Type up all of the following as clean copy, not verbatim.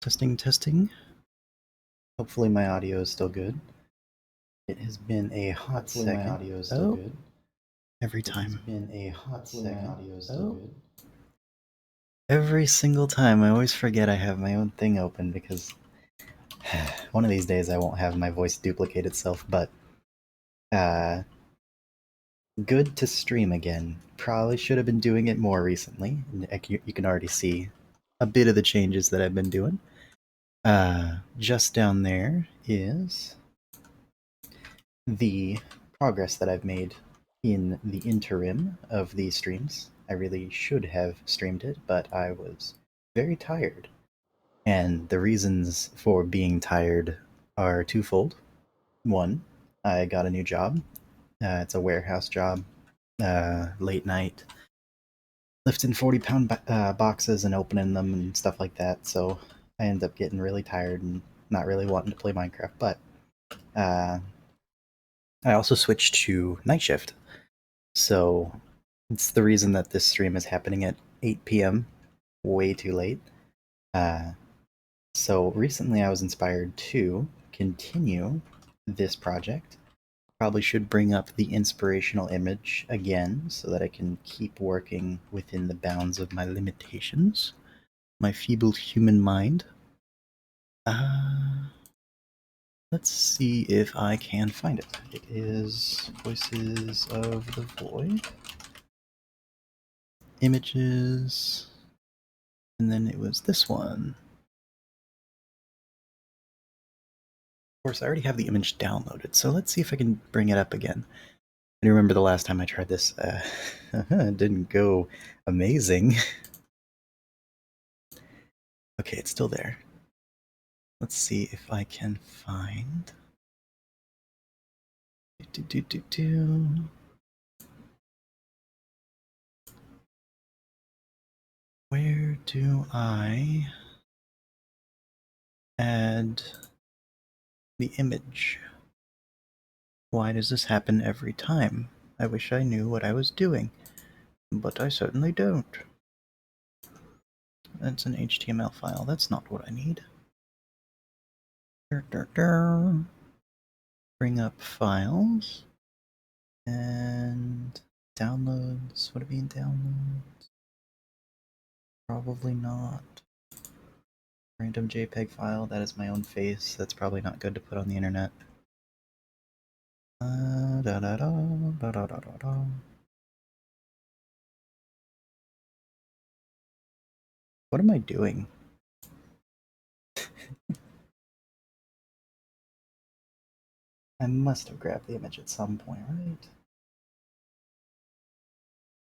Testing, testing. Hopefully my audio is still good. It has been a hot second. My audio is still good. Every time. It's been a hot second. My audio is still good. Every single time, I always forget I have my own thing open because one of these days I won't have my voice duplicate itself, but good to stream again. Probably should have been doing it more recently. You can already see a bit of the changes that I've been doing. Just down there is the progress that I've made in the interim of these streams. I really should have streamed it, but I was very tired. And the reasons for being tired are twofold. One, I got a new job. It's a warehouse job, late night, lifting 40-pound boxes and opening them and stuff like that. So I ended up getting really tired and not really wanting to play Minecraft. But I also switched to night shift. So it's the reason that this stream is happening at 8 p.m. Way too late. So recently I was inspired to continue this project. Probably should bring up the inspirational image again so that I can keep working within the bounds of my limitations. My feeble human mind. Let's see if I can find it. It is Voices of the Void. Images. And then it was this one. Of course, I already have the image downloaded, so let's see if I can bring it up again. I remember the last time I tried this, it didn't go amazing. Okay, it's still there. Let's see if I can find... Where do I add the image? Why does this happen every time? I wish I knew what I was doing, but I certainly don't. That's an HTML file. That's not what I need. Bring up files. And downloads. Would it be in downloads? Probably not. Random JPEG file. That is my own face. That's probably not good to put on the internet. What am I doing? I must have grabbed the image at some point, right?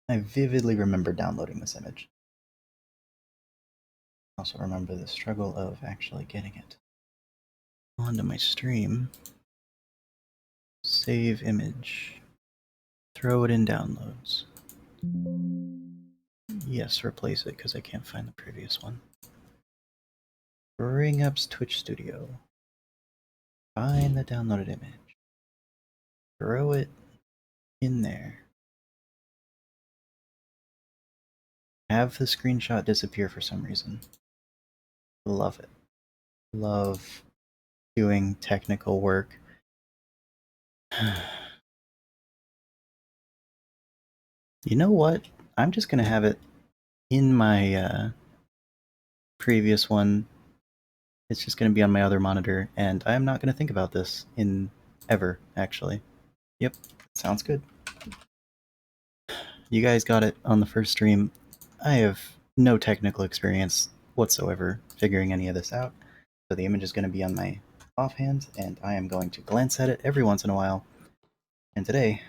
I vividly remember downloading this image. I also remember the struggle of actually getting it onto my stream. Save image. Throw it in downloads. Yes, replace it because I can't find the previous one. Bring up Twitch Studio. Find the downloaded image. Throw it in there. Have the screenshot disappear for some reason. Love it. Love doing technical work. You know what? I'm just gonna have it in my previous one. It's just gonna be on my other monitor, and I'm not gonna think about this in ever, actually. Yep, sounds good. You guys got it on the first stream. I have no technical experience whatsoever figuring any of this out, so the image is going to be on my offhand, and I am going to glance at it every once in a while. And today,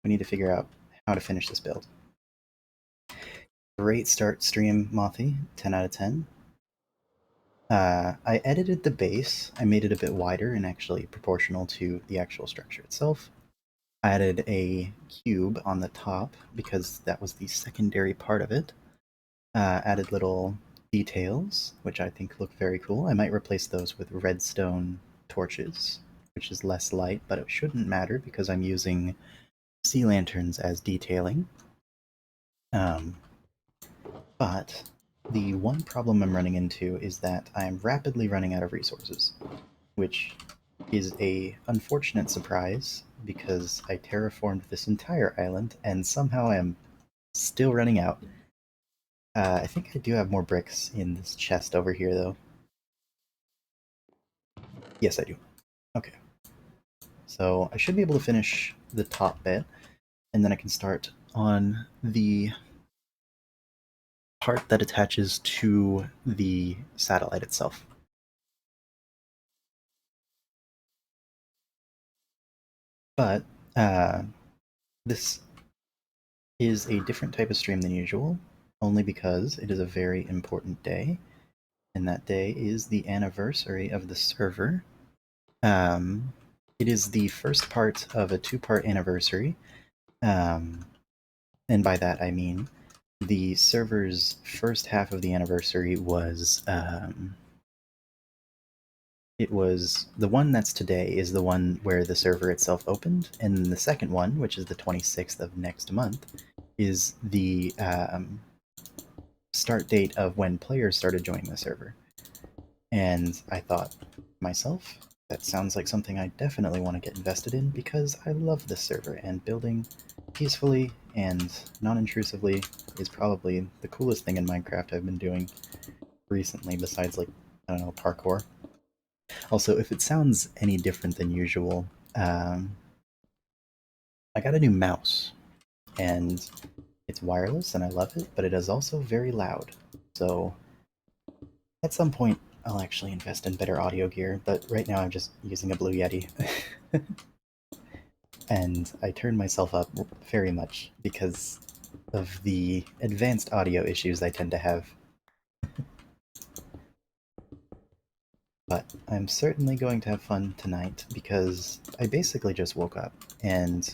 we need to figure out how to finish this build. Great start stream, Mothy. 10 out of 10. I edited the base. I made it a bit wider and actually proportional to the actual structure itself. I added a cube on the top because that was the secondary part of it. Added little details, which I think look very cool. I might replace those with redstone torches, which is less light, but it shouldn't matter because I'm using sea lanterns as detailing. But The one problem I'm running into is that I'm rapidly running out of resources, which is a unfortunate surprise because I terraformed this entire island and somehow I'm still running out. I think I do have more bricks in this chest over here, though. Yes, I do. Okay. So I should be able to finish the top bit, and then I can start on the part that attaches to the satellite itself. But uh, this is a different type of stream than usual, only because it is a very important day, and that day is the anniversary of the server. Um, it is the first part of a two-part anniversary, um, and by that I mean the server's first half of the anniversary was it was the one that's today is the one where the server itself opened, and then the second one, which is the 26th of next month, is the start date of when players started joining the server. And I thought myself, that sounds like something I definitely want to get invested in because I love this server and building peacefully and non-intrusively is probably the coolest thing in Minecraft I've been doing recently besides like, I don't know, parkour. Also, if it sounds any different than usual, I got a new mouse and it's wireless and I love it, but it is also very loud. So at some point, I'll actually invest in better audio gear, but right now I'm just using a Blue Yeti. And I turned myself up very much because of the advanced audio issues I tend to have. But I'm certainly going to have fun tonight because I basically just woke up. And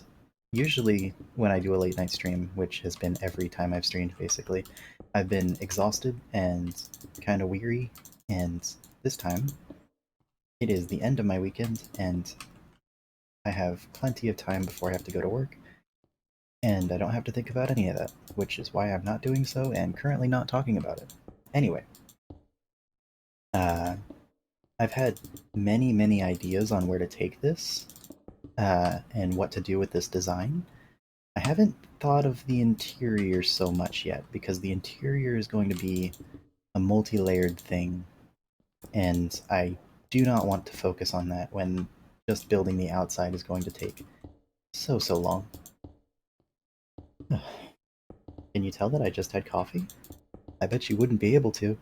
usually, when I do a late night stream, which has been every time I've streamed basically, I've been exhausted and kind of weary. And this time, it is the end of my weekend, and I have plenty of time before I have to go to work, and I don't have to think about any of that, which is why I'm not doing so and currently not talking about it. Anyway, uh, I've had many, many ideas on where to take this and what to do with this design. I haven't thought of the interior so much yet because the interior is going to be a multi layered thing, and I do not want to focus on that when just building the outside is going to take so long. Can you tell that I just had coffee? I bet you wouldn't be able to.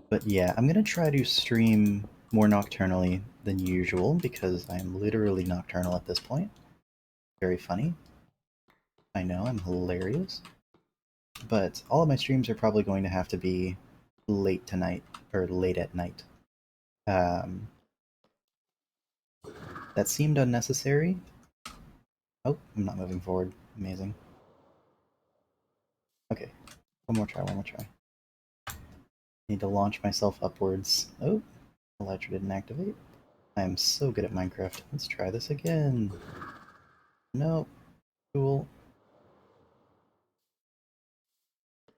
But yeah, I'm gonna try to stream more nocturnally than usual because I'm literally nocturnal at this point. Very funny. I know, I'm hilarious. But all of my streams are probably going to have to be late tonight, or late at night. Um, that seemed unnecessary. Oh, I'm not moving forward. Amazing. Okay, one more try, one more try. Need to launch myself upwards. Oh, Elytra didn't activate. I'm so good at Minecraft. Let's try this again. Nope. Cool.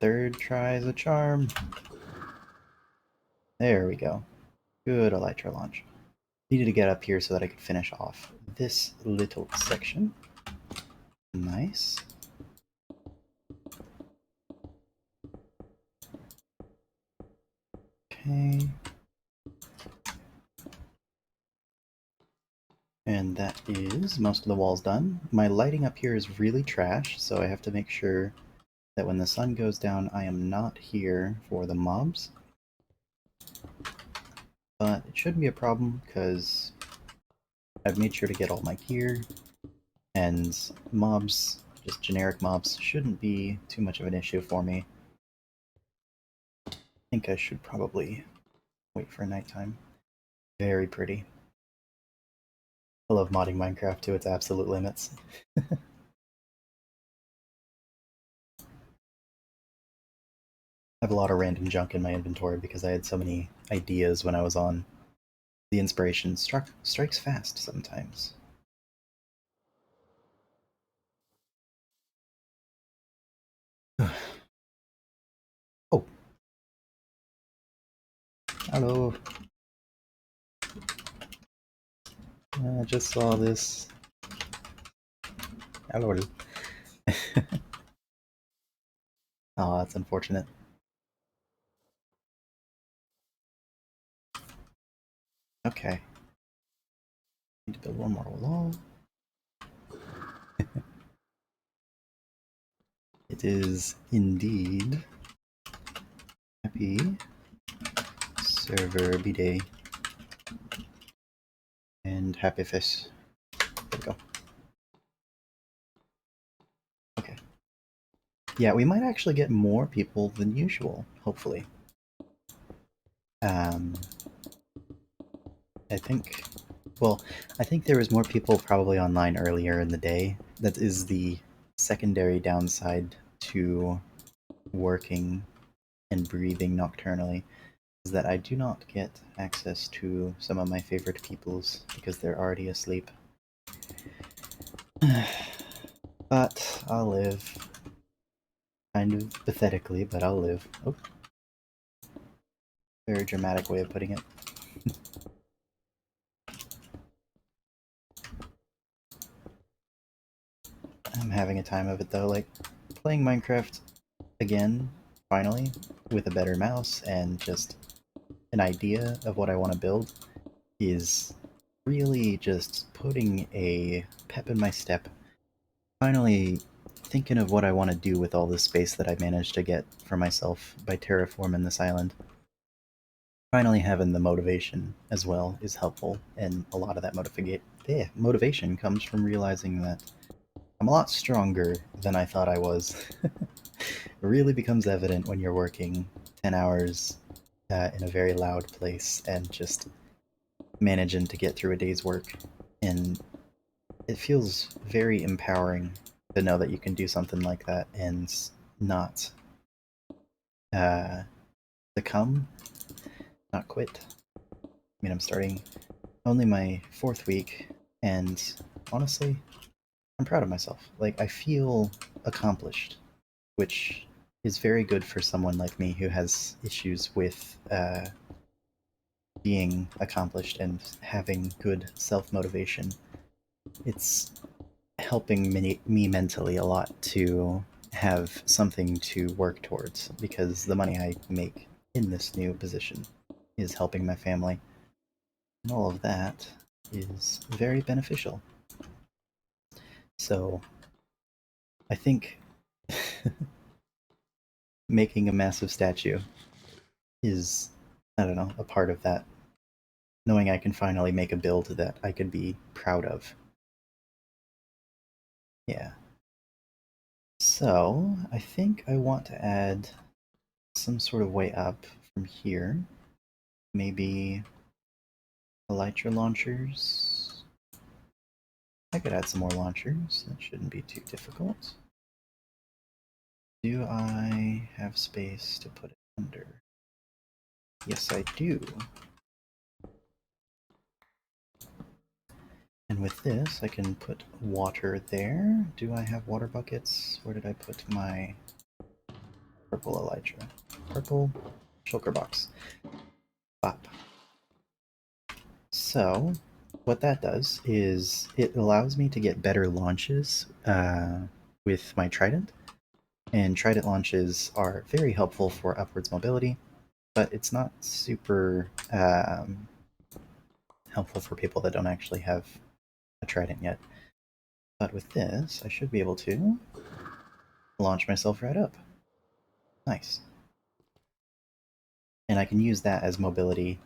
Third try is a charm. There we go. Good Elytra launch. Needed to get up here so that I could finish off this little section. Nice. Okay. And that is most of the walls done. My lighting up here is really trash, so I have to make sure that when the sun goes down, I am not here for the mobs. But it shouldn't be a problem, because I've made sure to get all my gear, and mobs, just generic mobs, shouldn't be too much of an issue for me. I think I should probably wait for nighttime. Very pretty. I love modding Minecraft to its absolute limits. I have a lot of random junk in my inventory because I had so many ideas when I was on. The inspiration strikes fast sometimes. Oh, hello. I just saw this. Hello. Oh, that's unfortunate. Okay. Need to build one more wall. It is indeed happy server B-Day and happy fish. There we go. Okay. Yeah, we might actually get more people than usual, hopefully. Um, I think, well, I think there was more people probably online earlier in the day. That is the secondary downside to working and breathing nocturnally, is that I do not get access to some of my favorite peoples because they're already asleep. But I'll live. Kind of pathetically, but I'll live. Oh, very dramatic way of putting it. I'm having a time of it though, like playing Minecraft again, finally, with a better mouse and just an idea of what I want to build is really just putting a pep in my step. Finally thinking of what I want to do with all the space that I managed to get for myself by terraforming this island. Finally having the motivation as well is helpful, and a lot of that motivation comes from realizing that I'm a lot stronger than I thought I was. It really becomes evident when you're working 10 hours in a very loud place and just managing to get through a day's work. And it feels very empowering to know that you can do something like that and not uh, succumb, not quit. I mean, I'm starting only my fourth week, and honestly, I'm proud of myself. Like, I feel accomplished, which is very good for someone like me who has issues with being accomplished and having good self motivation. It's helping me mentally a lot to have something to work towards because the money I make in this new position is helping my family. And all of that is very beneficial. So I think making a massive statue is, I don't know, a part of that. Knowing I can finally make a build that I could be proud of. Yeah. So I think I want to add some sort of way up from here. Maybe elytra launchers. I could add some more launchers. That shouldn't be too difficult. Do I have space to put it under? Yes, I do. And with this, I can put water there. Do I have water buckets? Where did I put my purple elytra? Purple shulker box. Bop. So, what that does is it allows me to get better launches with my trident. And trident launches are very helpful for upwards mobility, but it's not super helpful for people that don't actually have a trident yet. But with this, I should be able to launch myself right up. Nice. And I can use that as mobility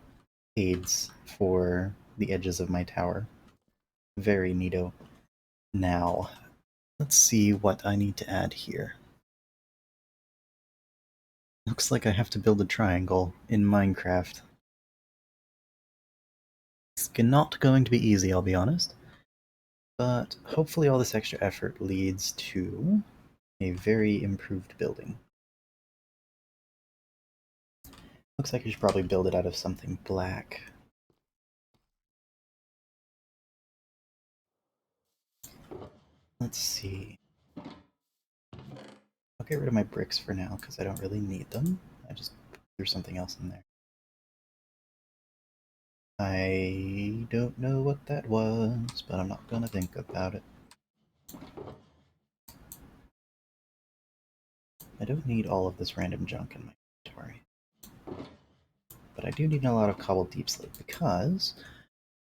aids for the edges of my tower. Very neato. Now, let's see what I need to add here. Looks like I have to build a triangle in Minecraft. It's not going to be easy, I'll be honest. But hopefully all this extra effort leads to a very improved building. Looks like I should probably build it out of something black. Let's see. I'll get rid of my bricks for now because I don't really need them. I just threw something else in there. I don't know what that was, but I'm not gonna think about it. I don't need all of this random junk in my inventory. But I do need a lot of cobbled deep slate because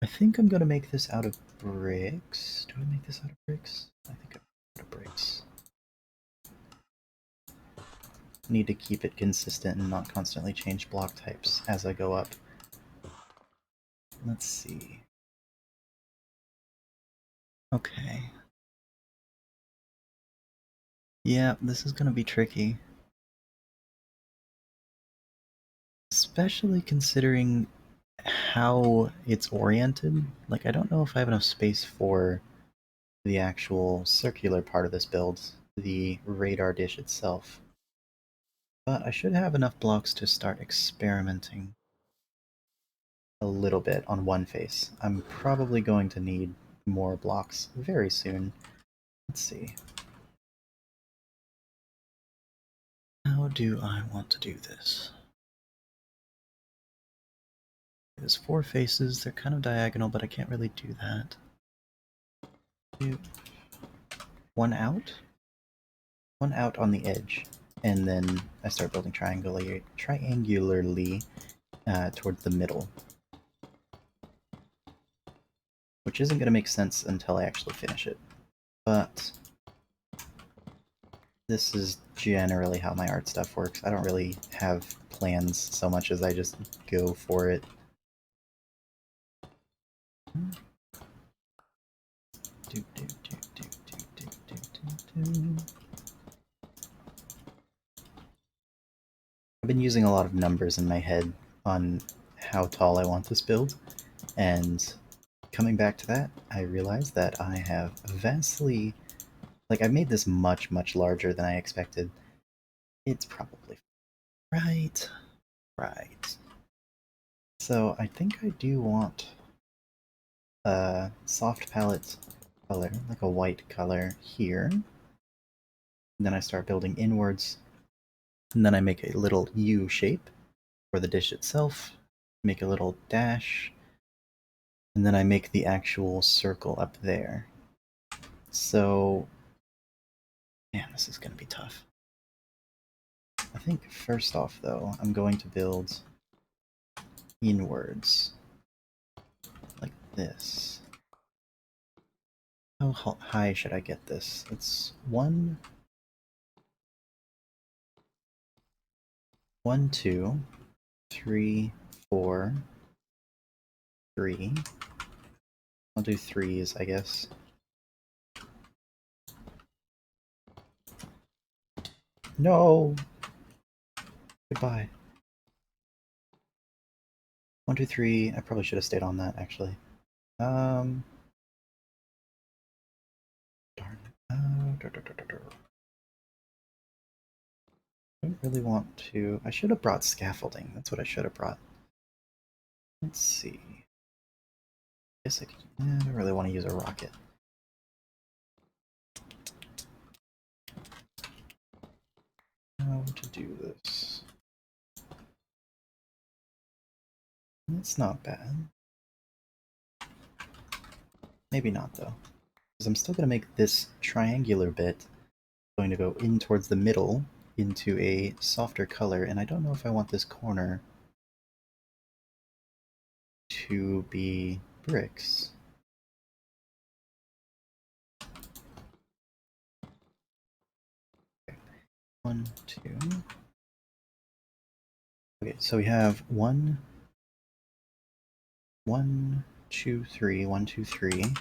I think I'm gonna make this out of bricks. Do I make this out of bricks? I think I'm out of bricks. Need to keep it consistent and not constantly change block types as I go up. Let's see. Okay. Yeah, this is gonna be tricky. Especially considering how it's oriented. Like, I don't know if I have enough space for the actual circular part of this build, the radar dish itself. But I should have enough blocks to start experimenting a little bit on one face. I'm probably going to need more blocks very soon. Let's see. How do I want to do this? There's 4 faces, they're kind of diagonal, but I can't really do that. One out? One out on the edge, and then I start building triangularly towards the middle. Which isn't going to make sense until I actually finish it. But this is generally how my art stuff works. I don't really have plans so much as I just go for it. I've been using a lot of numbers in my head on how tall I want this build, and coming back to that, I realized that I have vastly... Like, I've made this much, much larger than I expected. It's probably... Right. Right. So, I think I do want a soft palette color, like a white color here. And then I start building inwards. And then I make a little U shape for the dish itself. Make a little dash. And then I make the actual circle up there. So, man, this is going to be tough. I think first off, though, I'm going to build inwards. Like this. How high should I get this? It's 1, 1, 2, 3, 4, 3. I'll do 3s, I guess. No! Goodbye. 1, 2, 3. I probably should have stayed on that, actually. Darn. I don't really want to... I should have brought scaffolding. That's what I should have brought. Let's see. I guess I could... I don't really want to use a rocket. How to do this? It's not bad. Maybe not, though. Because I'm still going to make this triangular bit going to go in towards the middle into a softer color, and I don't know if I want this corner to be bricks. Okay. 1, 2. Okay, so we have 1, 1, 2, 3, 1, 2, 3.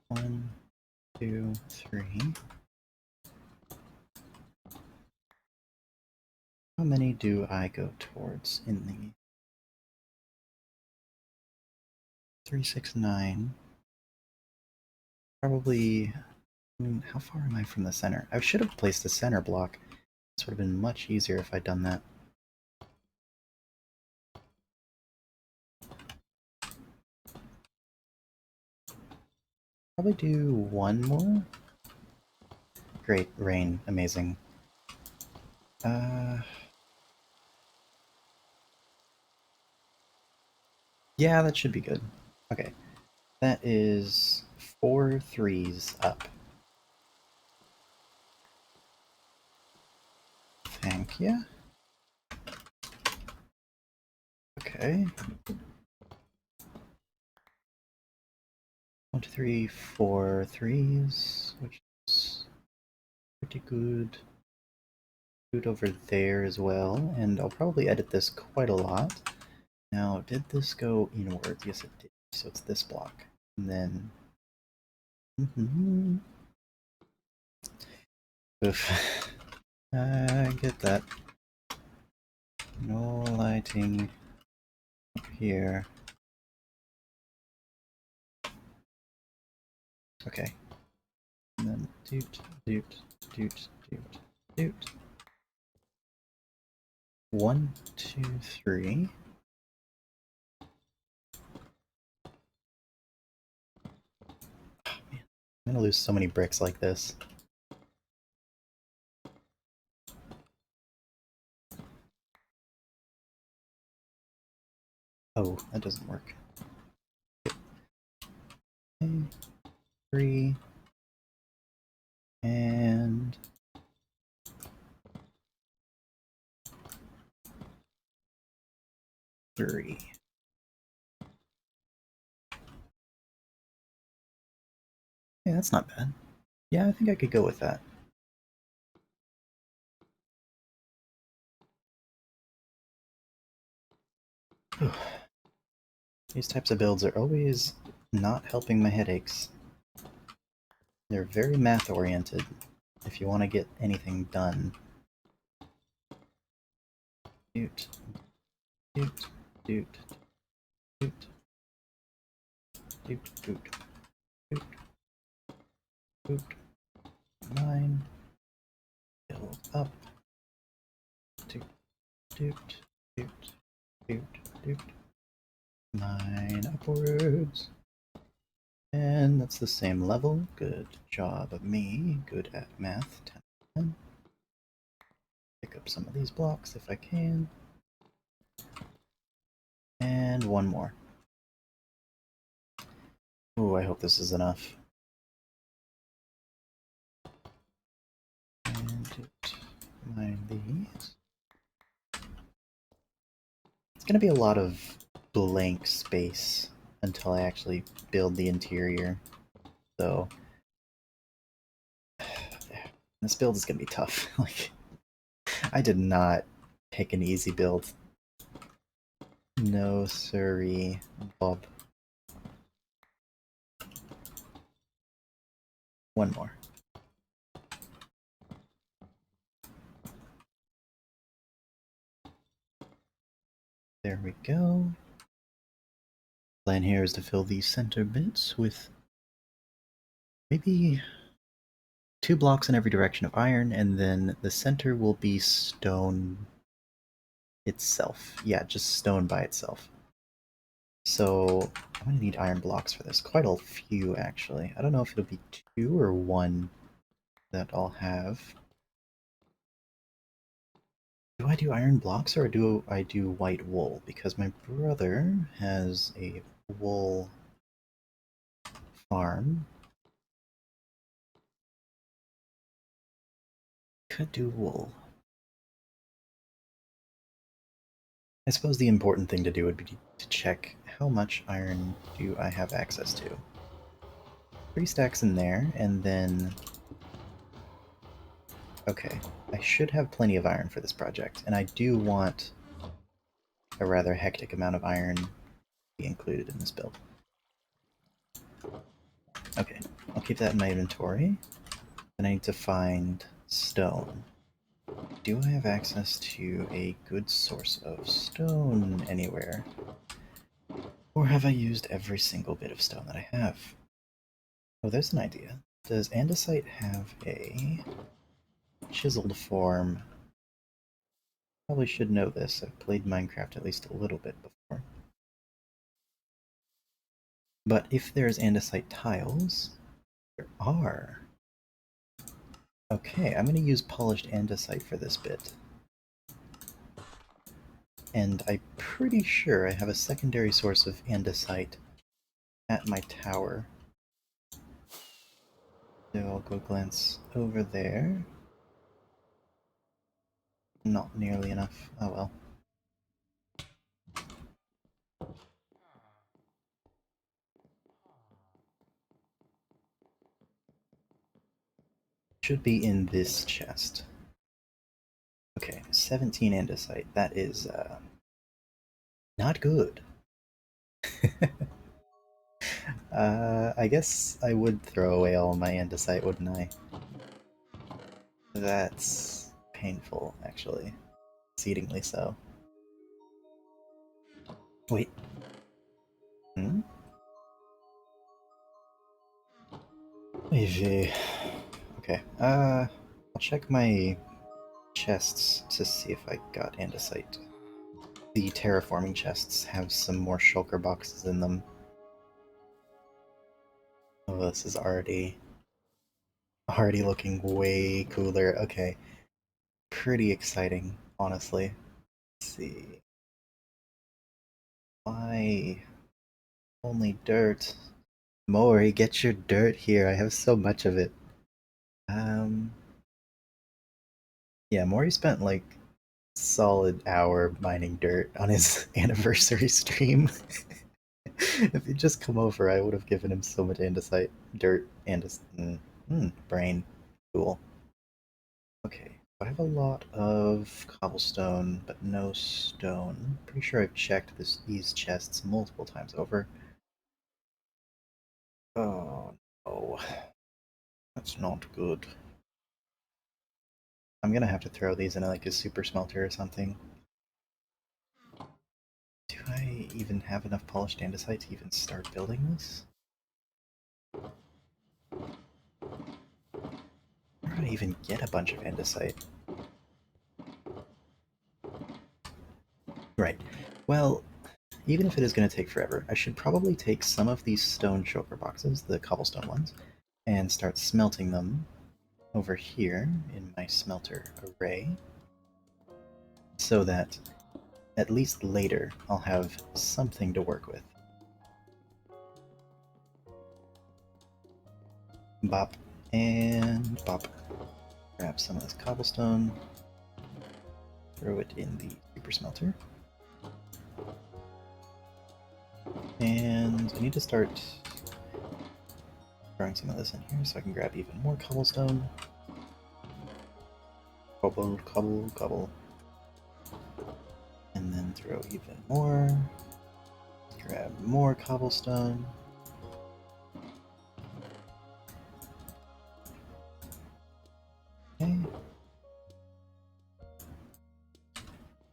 1, 2, 3. How many do I go towards in the 3, 6, 9? Probably. I mean, how far am I from the center? I should have placed the center block. This would have been much easier if I'd done that. Probably do 1 more. Great, rain, amazing. Yeah, that should be good. Okay, that is 4 3s up. Thank you. Okay. 1, 2, 3, 4 3s, which is pretty good. Good over there as well, and I'll probably edit this quite a lot. Now, did this go inward? Yes, it did. So it's this block. And then... Oof. I get that. No lighting up here. Okay. And then doot, doot, doot, doot, doot. 1, 2, 3. Oh, man. I'm gonna lose so many bricks like this. Oh, that doesn't work. Okay. 3. And... 3. Yeah, that's not bad. Yeah, I think I could go with that. These types of builds are always not helping my headaches. They're very math-oriented, if you want to get anything done. Doot, doot, doot, doot, doot, doot, doot, doot. 9. Build up. Doot, doot, doot, doot, doot. 9 upwards. And that's the same level. Good job of me. Good at math. 10, 10. Pick up some of these blocks if I can. And one more. Oh, I hope this is enough. And mine these. It's gonna be a lot of blank space until I actually build the interior. So this build is gonna be tough. Like, I did not pick an easy build. No siree, Bob. One more. There we go. Plan here is to fill these center bits with maybe 2 blocks in every direction of iron, and then the center will be stone itself. Yeah, just stone by itself. So I'm gonna need iron blocks for this. Quite a few, actually. I don't know if it'll be 2 or 1 that I'll have. Do I do iron blocks or do I do white wool? Because my brother has a wool farm. Could do wool. I suppose the important thing to do would be to check how much iron do I have access to. 3 stacks in there, and then... Okay, I should have plenty of iron for this project, and I do want a rather hectic amount of iron to be included in this build. Okay, I'll keep that in my inventory. Then I need to find stone. Do I have access to a good source of stone anywhere? Or have I used every single bit of stone that I have? Oh, there's an idea. Does andesite have a chiseled form? Probably should know this. I've played Minecraft at least a little bit before. But if there's andesite tiles, there are. Okay, I'm going to use polished andesite for this bit. And I'm pretty sure I have a secondary source of andesite at my tower. So I'll go glance over there. Not nearly enough. Oh well. Should be in this chest. Okay, 17 andesite. That is, not good. I guess I would throw away all my andesite, wouldn't I? That's painful, actually. Exceedingly so. Wait. Hmm? Okay. I'll check my chests to see if I got andesite. The terraforming chests have some more shulker boxes in them. Oh, this is already looking way cooler. Okay. Pretty exciting, honestly. Let's see. Why only dirt? Morry, get your dirt here. I have so much of it. Um, yeah, Morry spent like solid hour mining dirt on his anniversary stream. If he'd just come over, I would have given him so much andesite, dirt, brain. Cool. Okay, I have a lot of cobblestone, but no stone. Pretty sure I've checked these chests multiple times over. Oh no, that's not good. I'm gonna have to throw these in like a super smelter or something. Do I even have enough polished andesite to even start building this? Where do I even get a bunch of andesite? Right. Well, even if it is going to take forever, I should probably take some of these stone choker boxes, the cobblestone ones, and start smelting them over here in my smelter array, so that at least later I'll have something to work with. Bop and bop. Grab some of this cobblestone, throw it in the super smelter. And I need to start throwing some of this in here so I can grab even more cobblestone. Cobble, cobble, cobble. And then throw even more. Grab more cobblestone. Okay.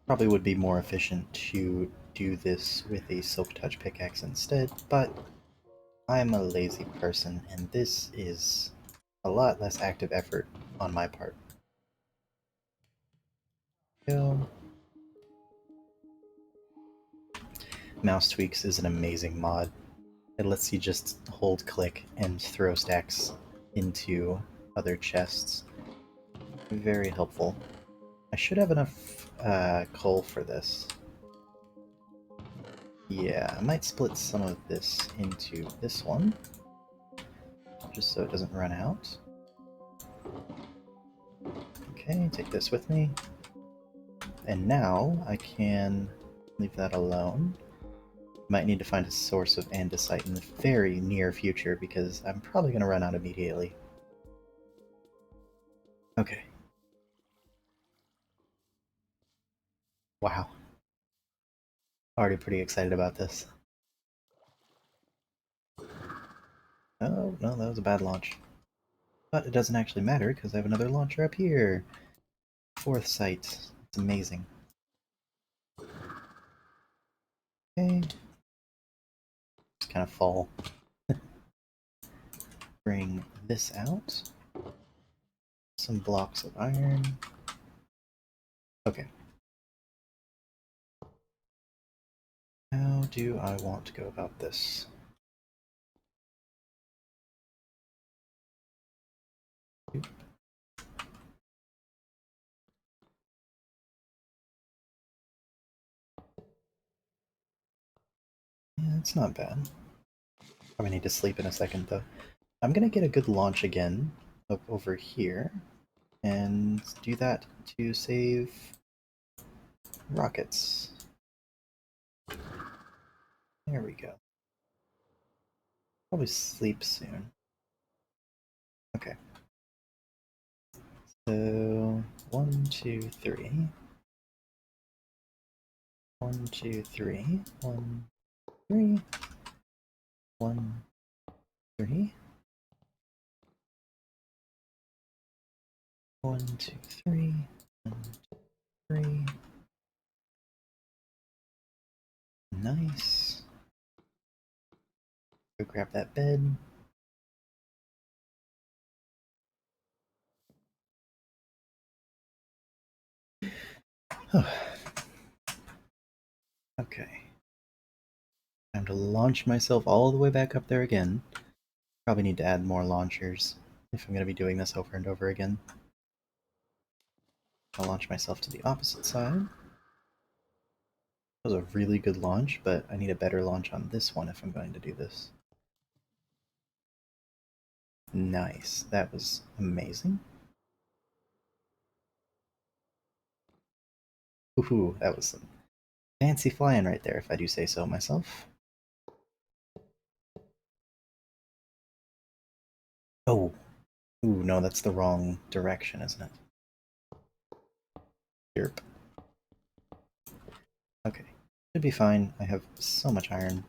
Probably would be more efficient to do this with a silk touch pickaxe instead, but I'm a lazy person and this is a lot less active effort on my part. So, Mouse Tweaks is an amazing mod. It lets you just hold click and throw stacks into other chests. Very helpful. I should have enough coal for this. Yeah, I might split some of this into this one, just so it doesn't run out. Okay, take this with me. And now I can leave that alone. Might need to find a source of andesite in the very near future because I'm probably going to run out immediately. Okay. Wow. Already pretty excited about this. Oh, no, that was a bad launch. But it doesn't actually matter because I have another launcher up here. Fourth site. It's amazing. Okay. Just kind of fall. Bring this out. Some blocks of iron. Okay. How do I want to go about this? Yeah, it's not bad. Probably need to sleep in a second, though. I'm gonna get a good launch again up over here, and do that to save rockets. There we go. Probably sleep soon. Okay. So, 1, 2, 3. 1, 2, 3. 1, 3. 1, 3. 1, 2, 3. 1, 2, 3. Nice. Go grab that bed. Okay. Time to launch myself all the way back up there again. Probably need to add more launchers if I'm going to be doing this over and over again. I'll launch myself to the opposite side. That was a really good launch, but I need a better launch on this one if I'm going to do this. Nice. That was amazing. Woohoo, that was some fancy flying right there, if I do say so myself. Oh. Ooh, no, that's the wrong direction, isn't it? Derp. Okay. Should be fine. I have so much iron.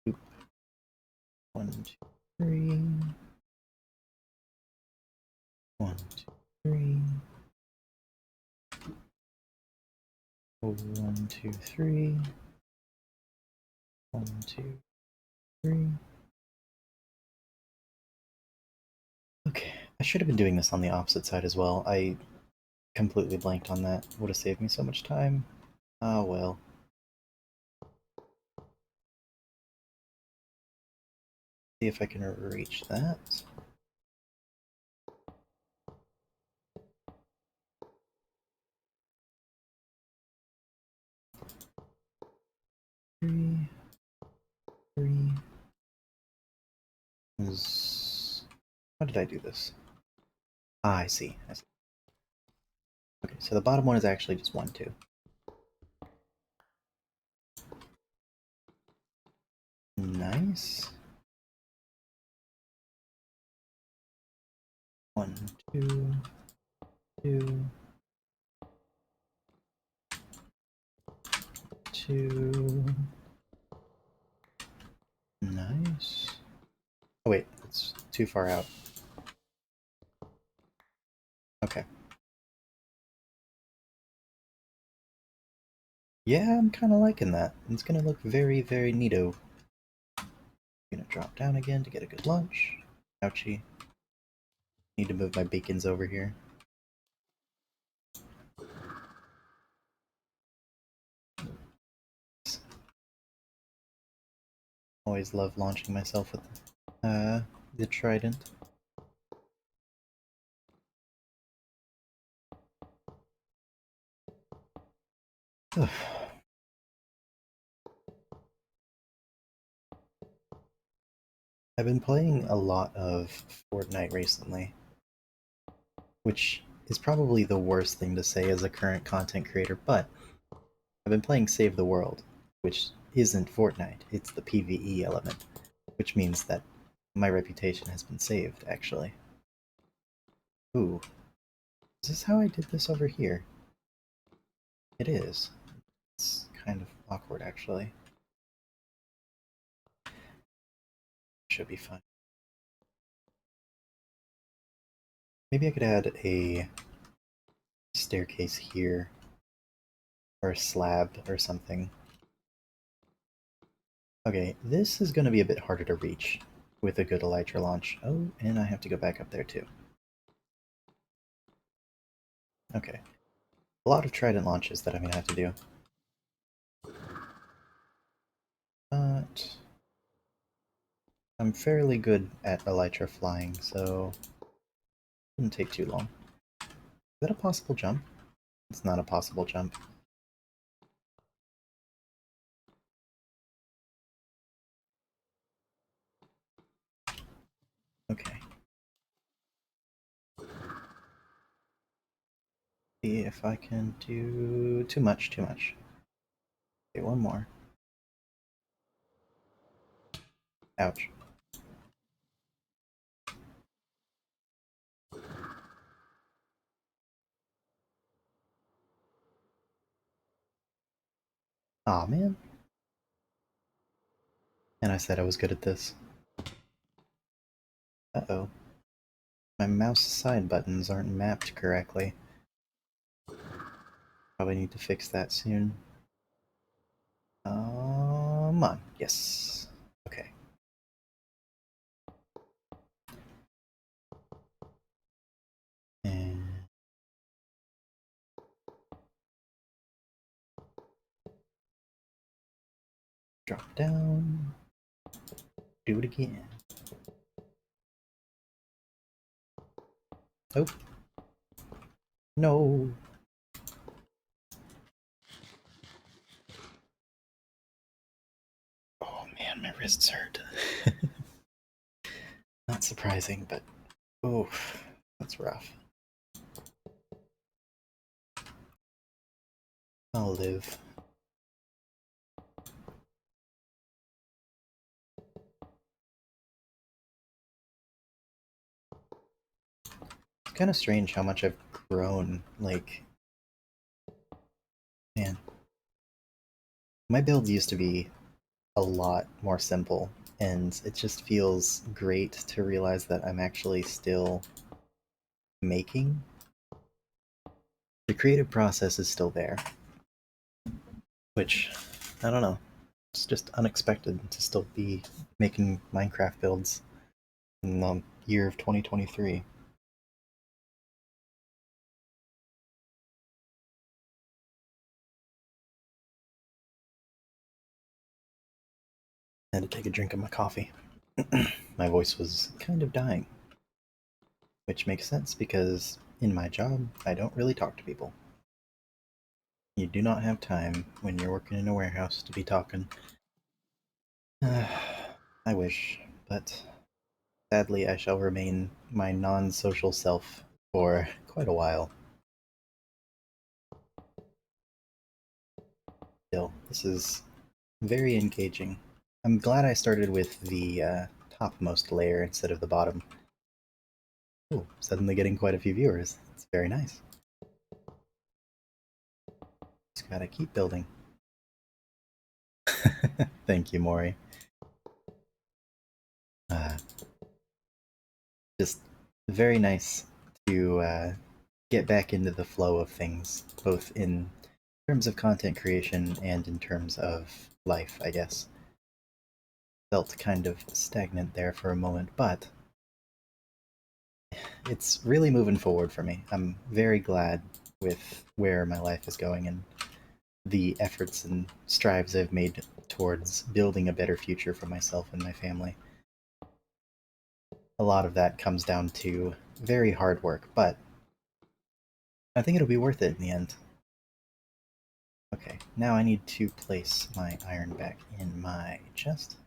Oop. 1, 2, 3. 1, 2, 3. 1, 2, 3. 1, 2, 3. Okay, I should have been doing this on the opposite side as well. I completely blanked on that. Would have saved me so much time. Ah, well. See if I can reach that. Three. How did I do this? Ah, I see. I see. Okay, so the bottom one is actually just 1, 2. Nice. 1, 2, 2, 2. Nice. Oh wait, it's too far out. Okay. Yeah, I'm kind of liking that. It's gonna look very, very neato. Gonna drop down again to get a good lunch. Ouchie. Need to move my beacons over here. Always love launching myself with the trident. Ugh. I've been playing a lot of Fortnite recently, which is probably the worst thing to say as a current content creator, but I've been playing Save the World, which isn't Fortnite, it's the PvE element, which means that my reputation has been saved, actually. Ooh. Is this how I did this over here? It is. It's kind of awkward, actually. Should be fine. Maybe I could add a staircase here, or a slab, or something. Okay, this is going to be a bit harder to reach with a good elytra launch. Oh, and I have to go back up there too. Okay. A lot of trident launches that I'm going to have to do. But I'm fairly good at elytra flying, so it wouldn't take too long. Is that a possible jump? It's not a possible jump. Okay. See if I can do too much, too much. Okay, one more. Ouch. Aw, man. And I said I was good at this. Uh-oh. My mouse side buttons aren't mapped correctly. Probably need to fix that soon. Come on. Yes. Okay. And drop down. Do it again. Oh. No. Oh man, my wrists hurt. Not surprising, but oof, that's rough. I'll live. It's kind of strange how much I've grown. Like, man, my builds used to be a lot more simple, and it just feels great to realize that I'm actually still making. The creative process is still there, which, I don't know, it's just unexpected to still be making Minecraft builds in the year of 2023. I had to take a drink of my coffee. My voice was kind of dying, which makes sense because in my job, I don't really talk to people. You do not have time when you're working in a warehouse to be talking. I wish, but sadly, I shall remain my non social self for quite a while. Still, this is very engaging. I'm glad I started with the topmost layer instead of the bottom. Ooh, suddenly getting quite a few viewers. It's very nice. Just gotta keep building. Thank you, Morry. Uh, just very nice to get back into the flow of things, both in terms of content creation and in terms of life, I guess. Felt kind of stagnant there for a moment, but it's really moving forward for me. I'm very glad with where my life is going and the efforts and strives I've made towards building a better future for myself and my family. A lot of that comes down to very hard work, but I think it'll be worth it in the end. Okay, now I need to place my iron back in my chest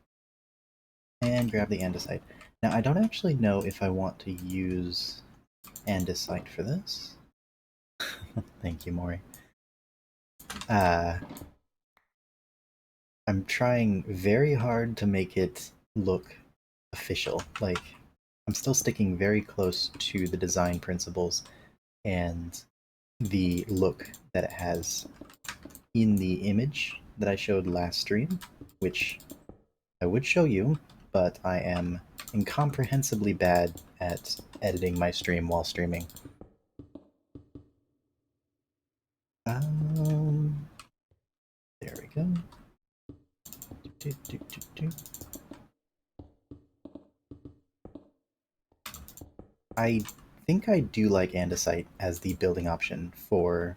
and grab the andesite. Now, I don't actually know if I want to use andesite for this. Thank you, Morry. Uh, I'm trying very hard to make it look official. Like, I'm still sticking very close to the design principles and the look that it has in the image that I showed last stream, which I would show you, but I am incomprehensibly bad at editing my stream while streaming. Um, there we go. Do, do, do, do. I think I do like andesite as the building option for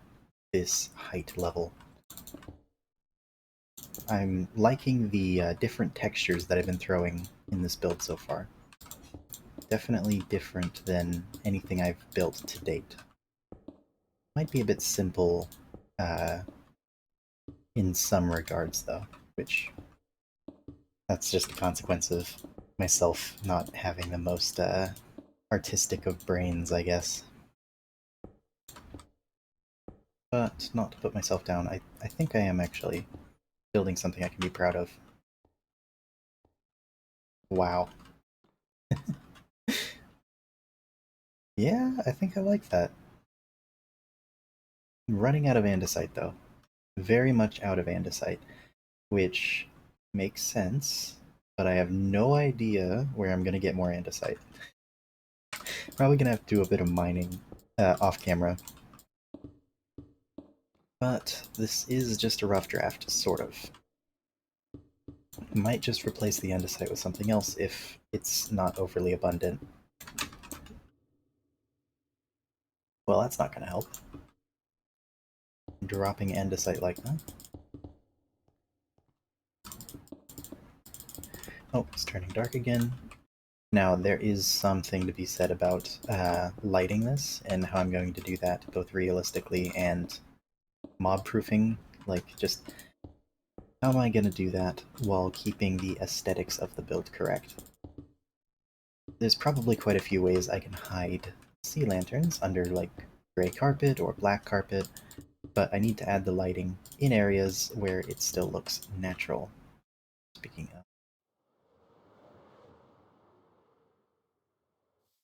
this height level. I'm liking the different textures that I've been throwing in this build so far. Definitely different than anything I've built to date. Might be a bit simple uh, in some regards, though, which that's just a consequence of myself not having the most artistic of brains, I guess. But not to put myself down, I think I am actually building something I can be proud of. Wow. Yeah, I think I like that. Running out of andesite, though. Very much out of andesite, which makes sense, but I have no idea where I'm going to get more andesite. Probably going to have to do a bit of mining off camera. But this is just a rough draft, sort of. Might just replace the andesite with something else if it's not overly abundant. Well, that's not going to help. Dropping andesite like that. Oh, it's turning dark again. Now, there is something to be said about lighting this and how I'm going to do that both realistically and mob-proofing. Like, just how am I going to do that while keeping the aesthetics of the build correct? There's probably quite a few ways I can hide sea lanterns under, like, gray carpet or black carpet, but I need to add the lighting in areas where it still looks natural. Speaking of...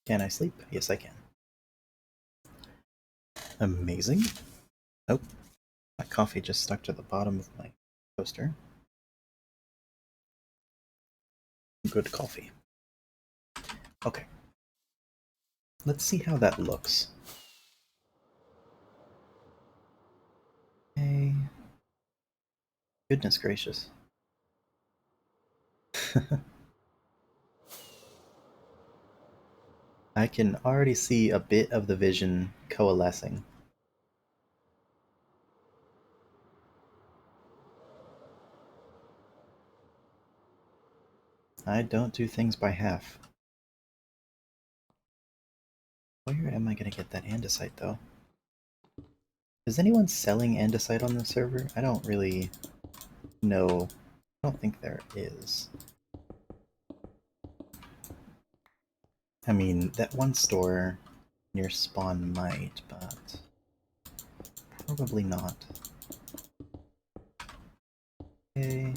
Can I sleep? Yes, I can. Amazing. Oh, my coffee just stuck to the bottom of my toaster. Good coffee. Okay. Let's see how that looks. Okay. Goodness gracious. I can already see a bit of the vision coalescing. I don't do things by half. Where am I going to get that andesite, though? Is anyone selling andesite on the server? I don't really know. I don't think there is. I mean, that one store near spawn might, but probably not. Okay.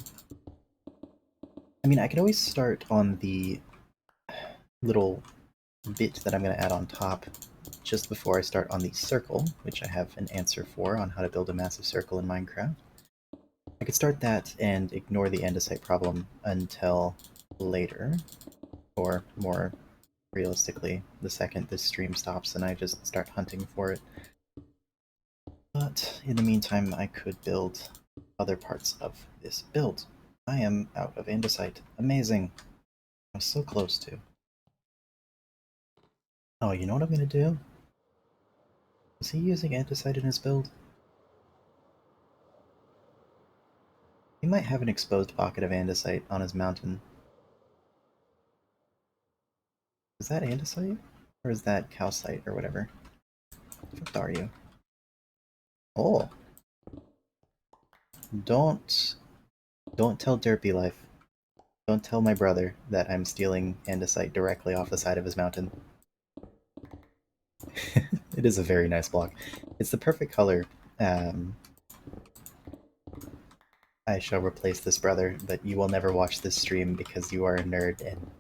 I mean, I could always start on the little bit that I'm going to add on top just before I start on the circle, which I have an answer for on how to build a massive circle in Minecraft. I could start that and ignore the andesite problem until later, or more realistically, the second this stream stops and I just start hunting for it. But in the meantime, I could build other parts of this build. I am out of andesite. Amazing. I was so close to. Oh, you know what I'm gonna do? Is he using andesite in his build? He might have an exposed pocket of andesite on his mountain. Is that andesite? Or is that calcite or whatever? What are you? Oh. Don't tell Derpy Life. Don't tell my brother that I'm stealing andesite directly off the side of his mountain. It is a very nice block. It's the perfect color. I shall replace this brother, but you will never watch this stream because you are a nerd and...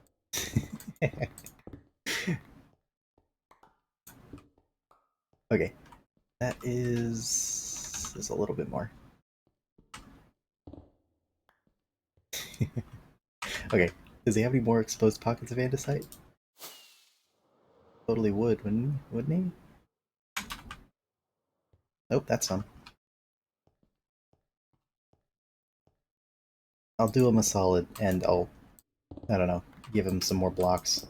Okay. That is a little bit more. Okay. Does he have any more exposed pockets of andesite? Totally would, wouldn't he? Nope, that's some. I'll do him a solid, and I don't know, give him some more blocks.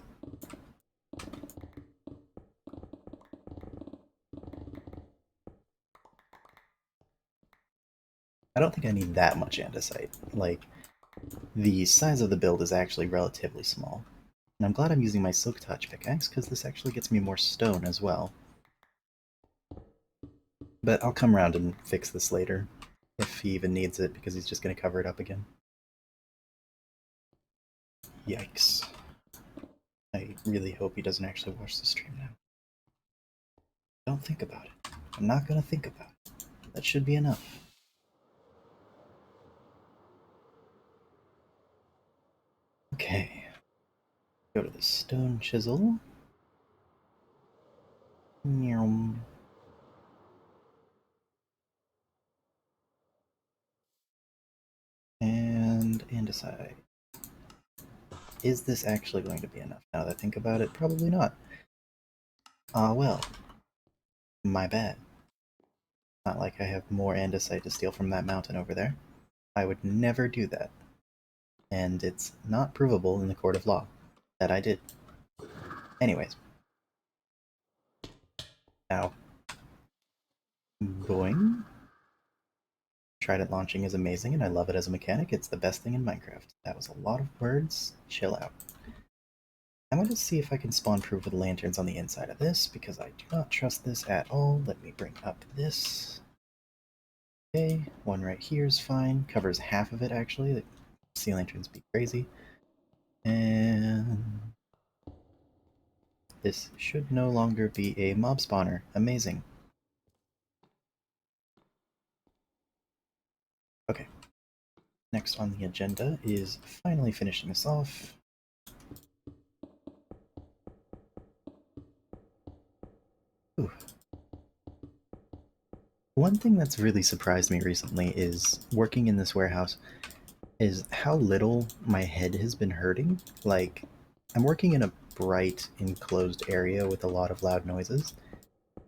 I don't think I need that much andesite. Like, the size of the build is actually relatively small. And I'm glad I'm using my Silk Touch pickaxe, because this actually gets me more stone as well. But I'll come around and fix this later, if he even needs it, because he's just going to cover it up again. Yikes. I really hope he doesn't actually watch the stream now. Don't think about it. I'm not gonna think about it. That should be enough. Okay. Go to the stone chisel. And andesite. Is this actually going to be enough? Now that I think about it, probably not. Ah, well. My bad. Not like I have more andesite to steal from that mountain over there. I would never do that. And it's not provable in the court of law that I did. Anyways. Now. Boing. Trident launching is amazing, and I love it as a mechanic. It's the best thing in Minecraft. That was a lot of words. Chill out. I'm going to see if I can spawn proof with lanterns on the inside of this, because I do not trust this at all. Let me bring up this. Okay, one right here is fine. Covers half of it, actually. The sea lanterns be crazy. And this should no longer be a mob spawner. Amazing. Okay. Next on the agenda is finally finishing this off. Ooh. One thing that's really surprised me recently is working in this warehouse is how little my head has been hurting. Like, I'm working in a bright, enclosed area with a lot of loud noises,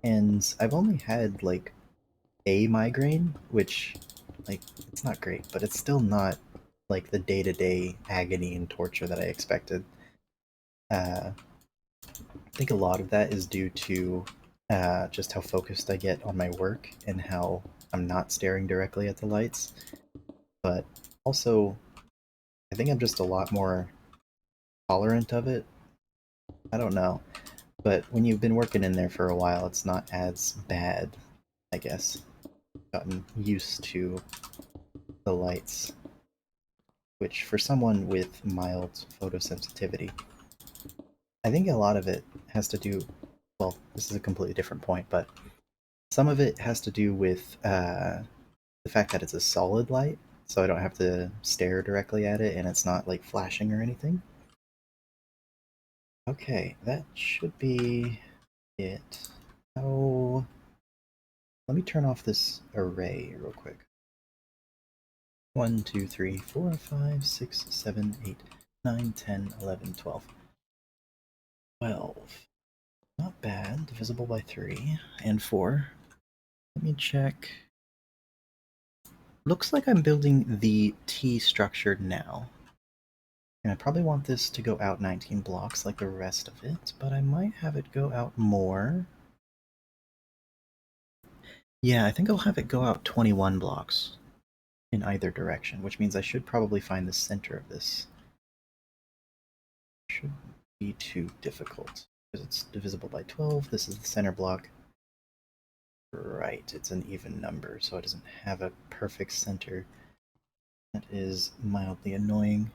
and I've only had, like, a migraine, which, like, it's not great, but it's still not, like, the day-to-day agony and torture that I expected. I think a lot of that is due to just how focused I get on my work and how I'm not staring directly at the lights. But also, I think I'm just a lot more tolerant of it. I don't know. But when you've been working in there for a while, it's not as bad, I guess. Gotten used to the lights, which for someone with mild photosensitivity, I think a lot of it has to do, well, this is a completely different point, but some of it has to do with the fact that it's a solid light, so I don't have to stare directly at it and it's not like flashing or anything. Okay, that should be it. Oh, let me turn off this array real quick. 1, 2, 3, 4, 5, 6, 7, 8, 9, 10, 11, 12. 12. Not bad. Divisible by 3 and 4. Let me check. Looks like I'm building the T structure now. And I probably want this to go out 19 blocks like the rest of it, but I might have it go out more. Yeah, I think I'll have it go out 21 blocks in either direction, which means I should probably find the center of this. Shouldn't be too difficult, because it's divisible by 12. This is the center block. Right, it's an even number, so it doesn't have a perfect center. That is mildly annoying.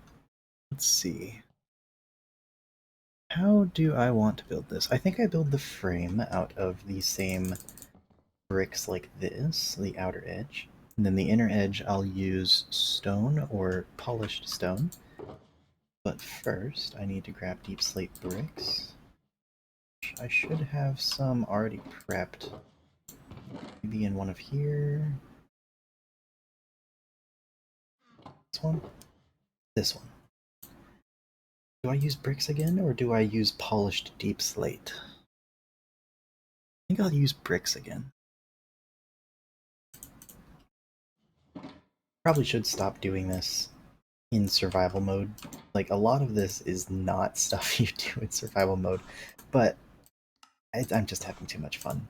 Let's see. How do I want to build this? I think I build the frame out of the same bricks like this, the outer edge. And then the inner edge I'll use stone or polished stone. But first I need to grab deep slate bricks. I should have some already prepped. Maybe in one of here. This one? This one. Do I use bricks again, or do I use polished deep slate? I think I'll use bricks again. Probably should stop doing this in survival mode. Like, a lot of this is not stuff you do in survival mode, but I'm just having too much fun.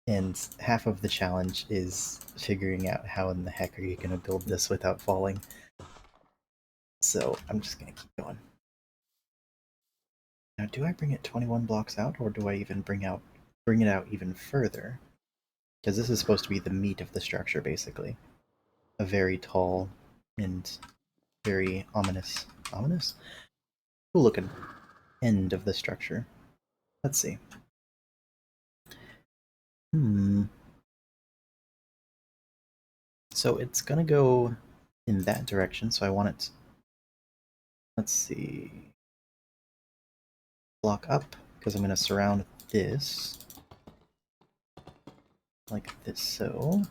And half of the challenge is figuring out how in the heck are you going to build this without falling. So I'm just going to keep going. Now, do I bring it 21 blocks out, or do I even bring it out even further? Because this is supposed to be the meat of the structure, basically. A very tall and very ominous. Ominous? Cool looking end of the structure. Let's see. So it's gonna go in that direction, so I want it. Let's see. Block up, because I'm gonna surround this like this, so.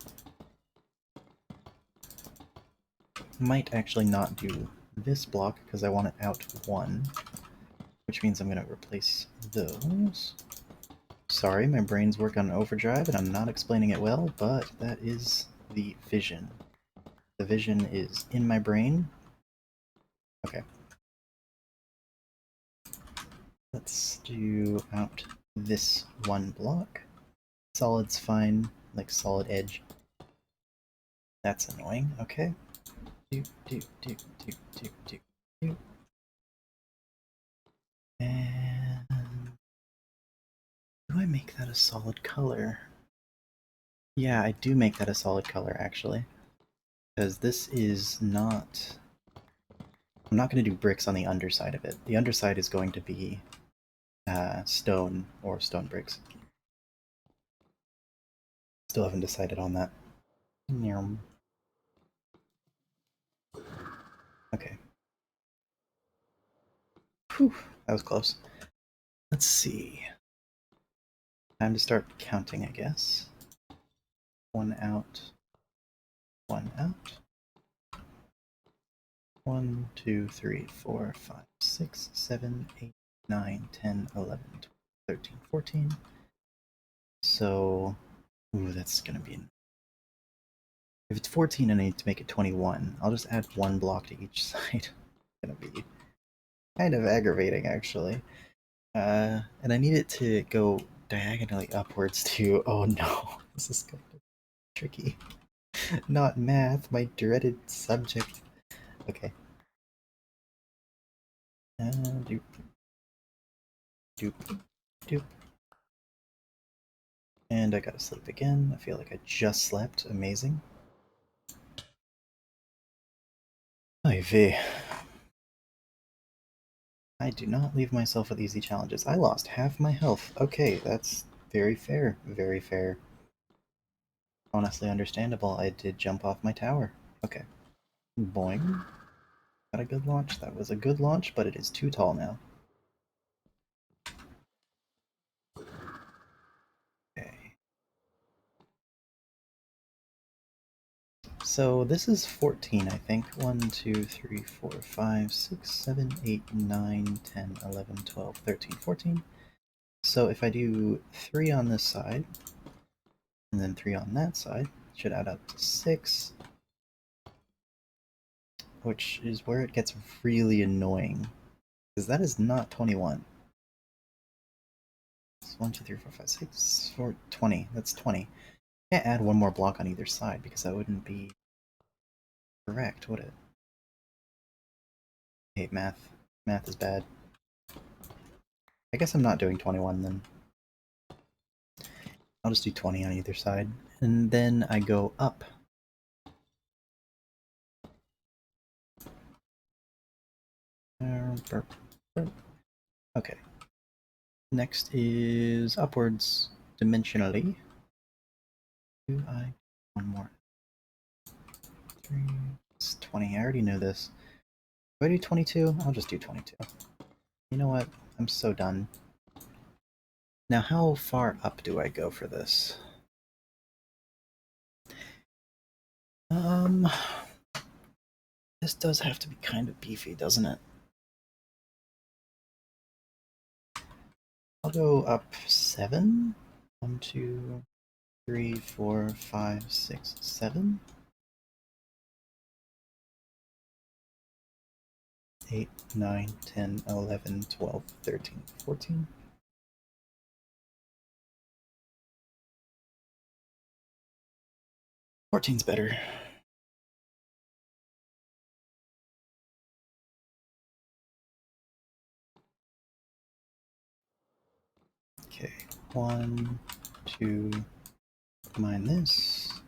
Might actually not do this block because I want it out one, which means I'm gonna replace those. Sorry, my brain's working on overdrive and I'm not explaining it well, but that is the vision. The vision is in my brain. Okay. Let's do out this one block. Solid's fine, like solid edge. That's annoying. Okay. Do, do, do, do, do, do, do. And do I make that a solid color? Yeah, I do make that a solid color, actually. Because this is not... I'm not going to do bricks on the underside of it. The underside is going to be stone or stone bricks. Still haven't decided on that. Okay. Whew, that was close. Let's see. Time to start counting, I guess. One out. One out. 1, 2, 3, 4, 5, 6, 7, 8, 9, 10, 11, 12, 13, 14. So, ooh, that's gonna be... If it's 14 and I need to make it 21, I'll just add one block to each side. It's gonna be kind of aggravating, actually. And I need it to go diagonally upwards too. Oh no, this is gonna be tricky. Not math, my dreaded subject. Okay. Doop, doop, doop. And I gotta sleep again. I feel like I just slept. Amazing. Oy vey. I do not leave myself with easy challenges. I lost half my health. Okay, that's very fair. Very fair. Honestly understandable. I did jump off my tower. Okay. Boing. Got a good launch. That was a good launch, but it is too tall now. Okay. So this is 14, I think. 1, 2, 3, 4, 5, 6, 7, 8, 9, 10, 11, 12, 13, 14. So if I do 3 on this side, and then 3 on that side, it should add up to 6. Which is where it gets really annoying. Because that is not 21. It's 1, 2, 3, 4, 5, 6, 4, 20. That's 20. Can't add one more block on either side because that wouldn't be correct, would it? I hate math. Math is bad. I guess I'm not doing 21 then. I'll just do 20 on either side. And then I go up. Okay. Next is upwards dimensionally. Do I... One more. 3... It's 20. I already know this. Do I do 22? I'll just do 22. You know what? I'm so done. Now, how far up do I go for this? This does have to be kind of beefy, doesn't it? I'll go up 7. 1, 2, 3, 4, 5, 6, 7. 8, 9, 10, 11, 12, 13, 14. Fourteen's better. Okay, 1, 2, mine this.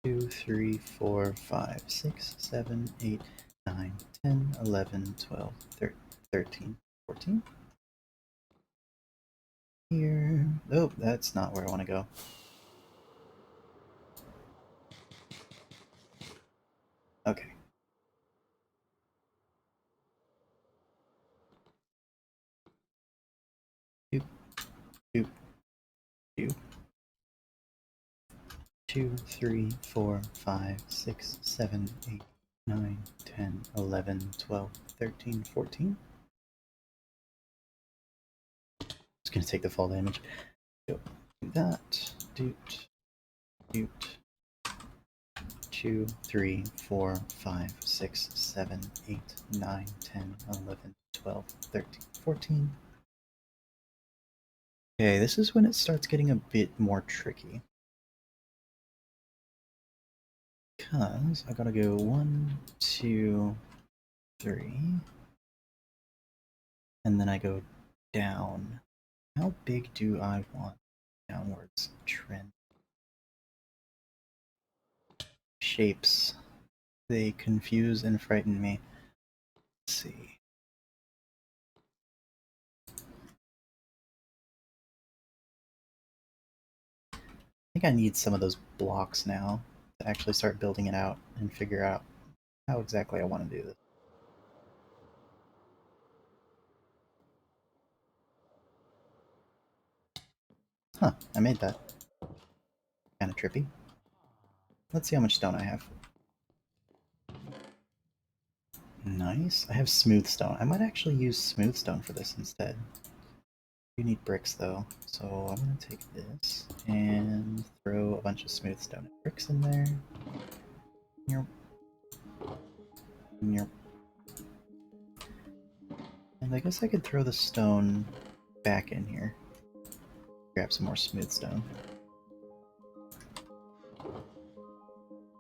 2, 3, 4, 5, 6, 7, 8, 9, 10, 11, 12, 13. 14. Here. Oh, that's not where I want to go. Okay. Doop, doop, doop. 2, 3, 4, 5, 6, 7, 8, 9, 10, 11, 12, 13, 14. Just gonna take the fall damage. Go. Do that. Doot. Doot. 2, 3, 4, 5, 6, 7, 8, 9, 10, 11, 12, 13, 14. Okay, this is when it starts getting a bit more tricky. Because I gotta go 1, 2, 3. And then I go down. How big do I want downwards trend? Shapes. They confuse and frighten me. Let's see. I think I need some of those blocks now to actually start building it out and figure out how exactly I want to do this. Huh, I made that. Kind of trippy. Let's see how much stone I have. Nice. I have smooth stone. I might actually use smooth stone for this instead. You need bricks though, so I'm gonna take this and throw a bunch of smooth stone bricks in there. Yep. Yep. And I guess I could throw the stone back in here. Grab some more smooth stone.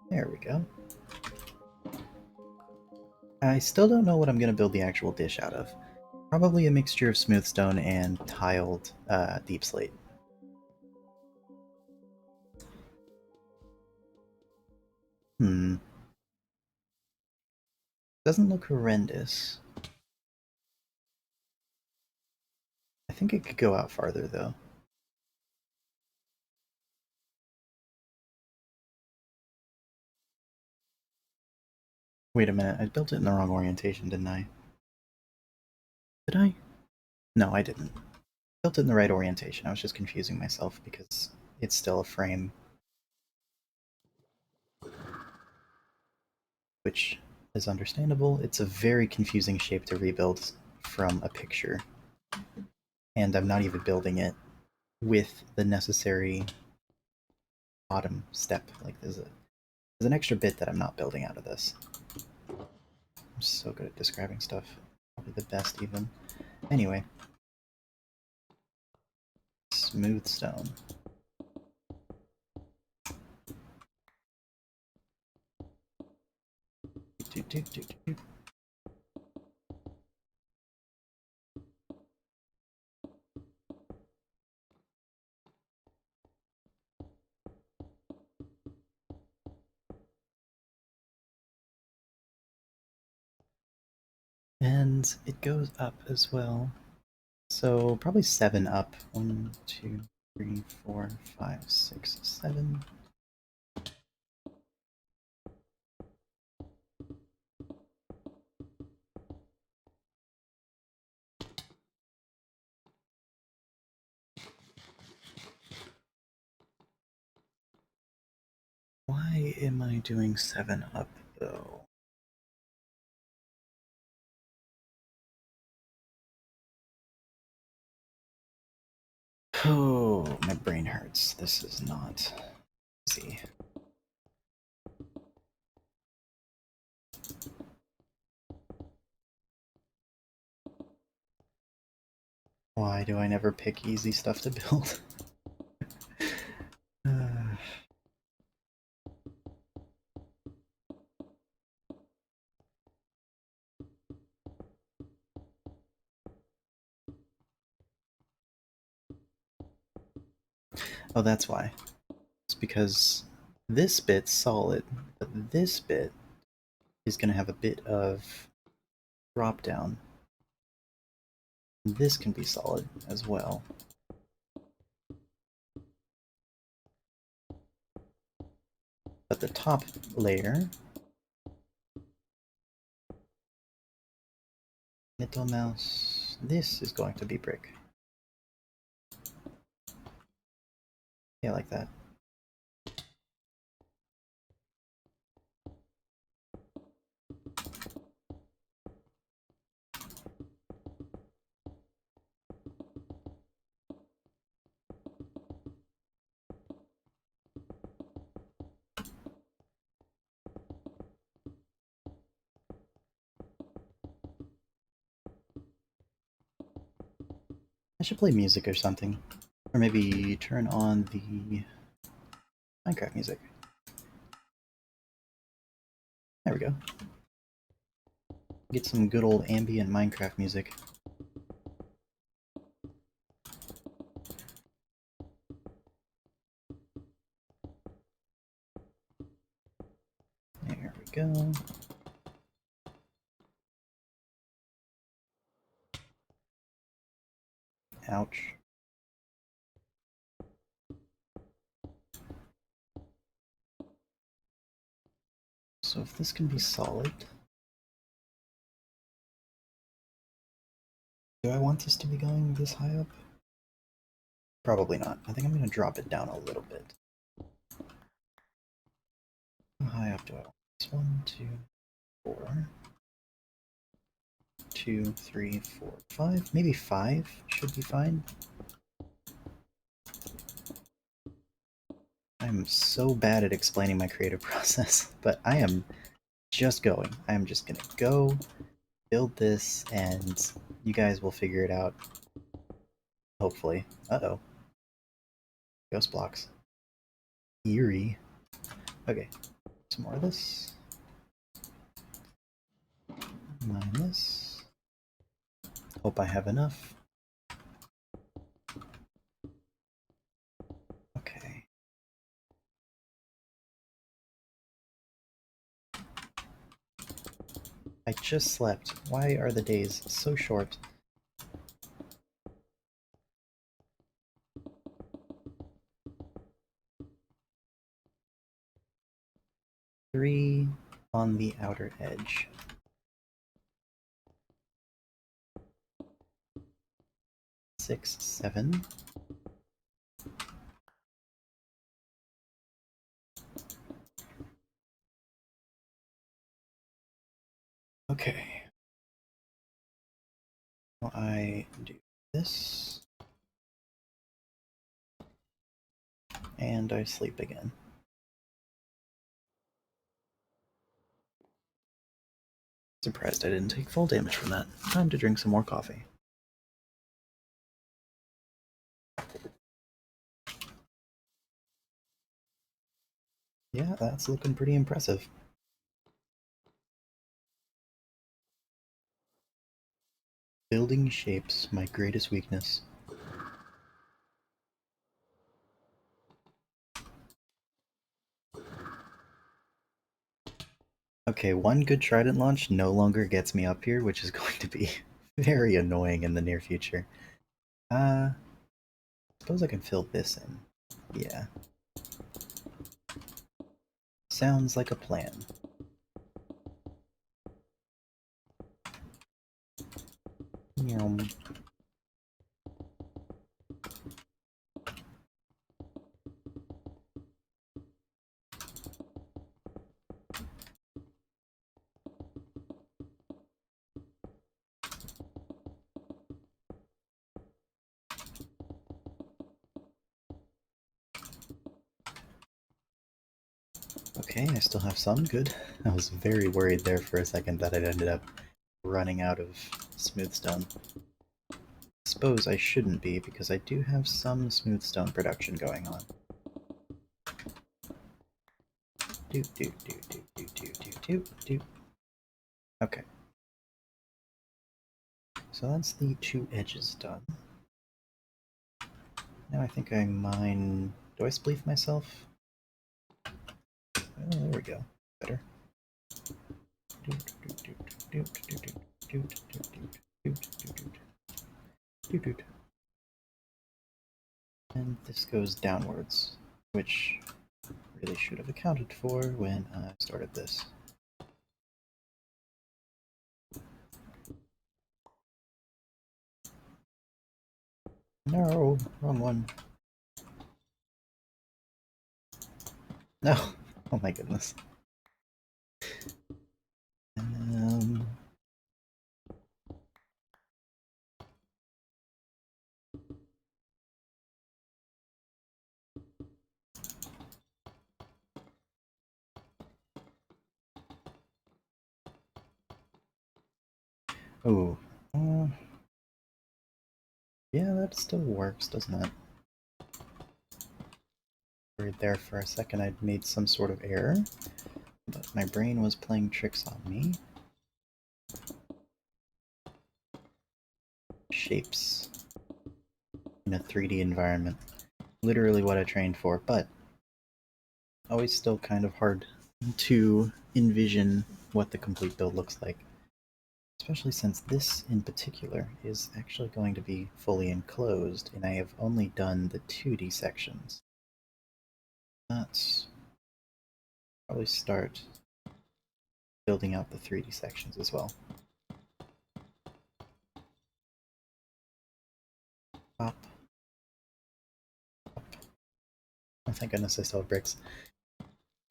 There we go. I still don't know what I'm going to build the actual dish out of. Probably a mixture of smooth stone and tiled deep slate. Doesn't look horrendous. I think it could go out farther though. Wait a minute, I built it in the wrong orientation, didn't I? Did I? No, I didn't. Built it in the right orientation. I was just confusing myself because it's still a frame. Which is understandable. It's a very confusing shape to rebuild from a picture. And I'm not even building it with the necessary bottom step. Like there's an extra bit that I'm not building out of this. I'm so good at describing stuff. Probably the best even. Anyway. Smooth stone. And it goes up as well. So probably 7 up. 1, 2, 3, 4, 5, 6, 7. Why am I doing 7 up though? Oh, my brain hurts. This is not easy. Why do I never pick easy stuff to build? Oh, that's why. It's because this bit's solid, but this bit is going to have a bit of drop down. This can be solid as well. But the top layer, little mouse, this is going to be brick. Yeah, like that. I should play music or something. Or maybe turn on the Minecraft music. There we go. Get some good old ambient Minecraft music. There we go. Ouch. So if this can be solid... Do I want this to be going this high up? Probably not. I think I'm going to drop it down a little bit. How high up do I want this? 1, 2, 4. 2, 3, 4, 5. Maybe 5 should be fine. I'm so bad at explaining my creative process, but I am just going. I am just gonna go, build this, and you guys will figure it out. Hopefully. Uh-oh. Ghost blocks. Eerie. Okay. Some more of this. Mine this. Hope I have enough. Okay. I just slept. Why are the days so short? Three on the outer edge. 6, 7. Okay. Well, I do this. And I sleep again. Surprised I didn't take full damage from that. Time to drink some more coffee. Yeah, that's looking pretty impressive. Building shapes, my greatest weakness. Okay, one good trident launch no longer gets me up here, which is going to be very annoying in the near future. Suppose I can fill this in. Yeah. Sounds like a plan. Yum. Okay, I still have some. Good. I was very worried there for a second that I'd ended up running out of smooth stone. Suppose I shouldn't be, because I do have some smooth stone production going on. Okay. So that's the two edges done. Now I think I mine... Do I spleef myself? Oh, there we go. Better. Doo-doo. And this goes downwards, which really should have accounted for when I started this. No, wrong one. No. Oh my goodness. Um, oh. Yeah, that still works, doesn't it? Right there for a second I'd made some sort of error, but my brain was playing tricks on me. Shapes in a 3D environment. Literally what I trained for, but always still kind of hard to envision what the complete build looks like. Especially since this in particular is actually going to be fully enclosed, and I have only done the 2D sections. Let's probably start building out the 3D sections as well. Up. Up. Oh, thank goodness I still have bricks.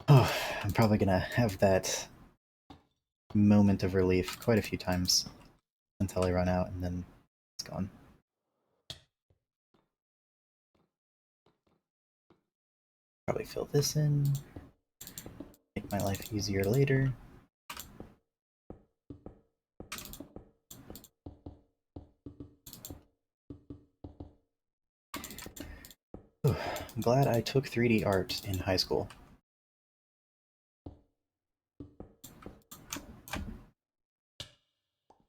Oh, I'm probably gonna have that moment of relief quite a few times until I run out, and then it's gone. Probably fill this in, make my life easier later. I'm glad I took 3D art in high school.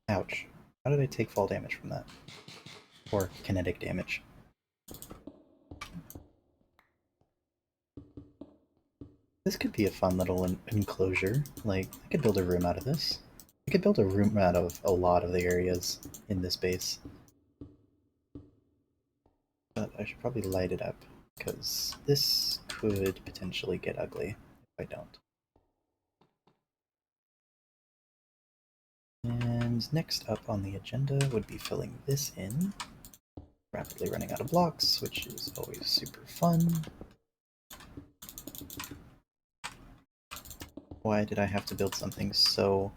Ouch. How did I take fall damage from that? Or kinetic damage? This could be a fun little enclosure. Like, I could build a room out of this. I could build a room out of a lot of the areas in this base. But I should probably light it up, because this could potentially get ugly if I don't. And next up on the agenda would be filling this in. Rapidly running out of blocks, which is always super fun. Why did I have to build something so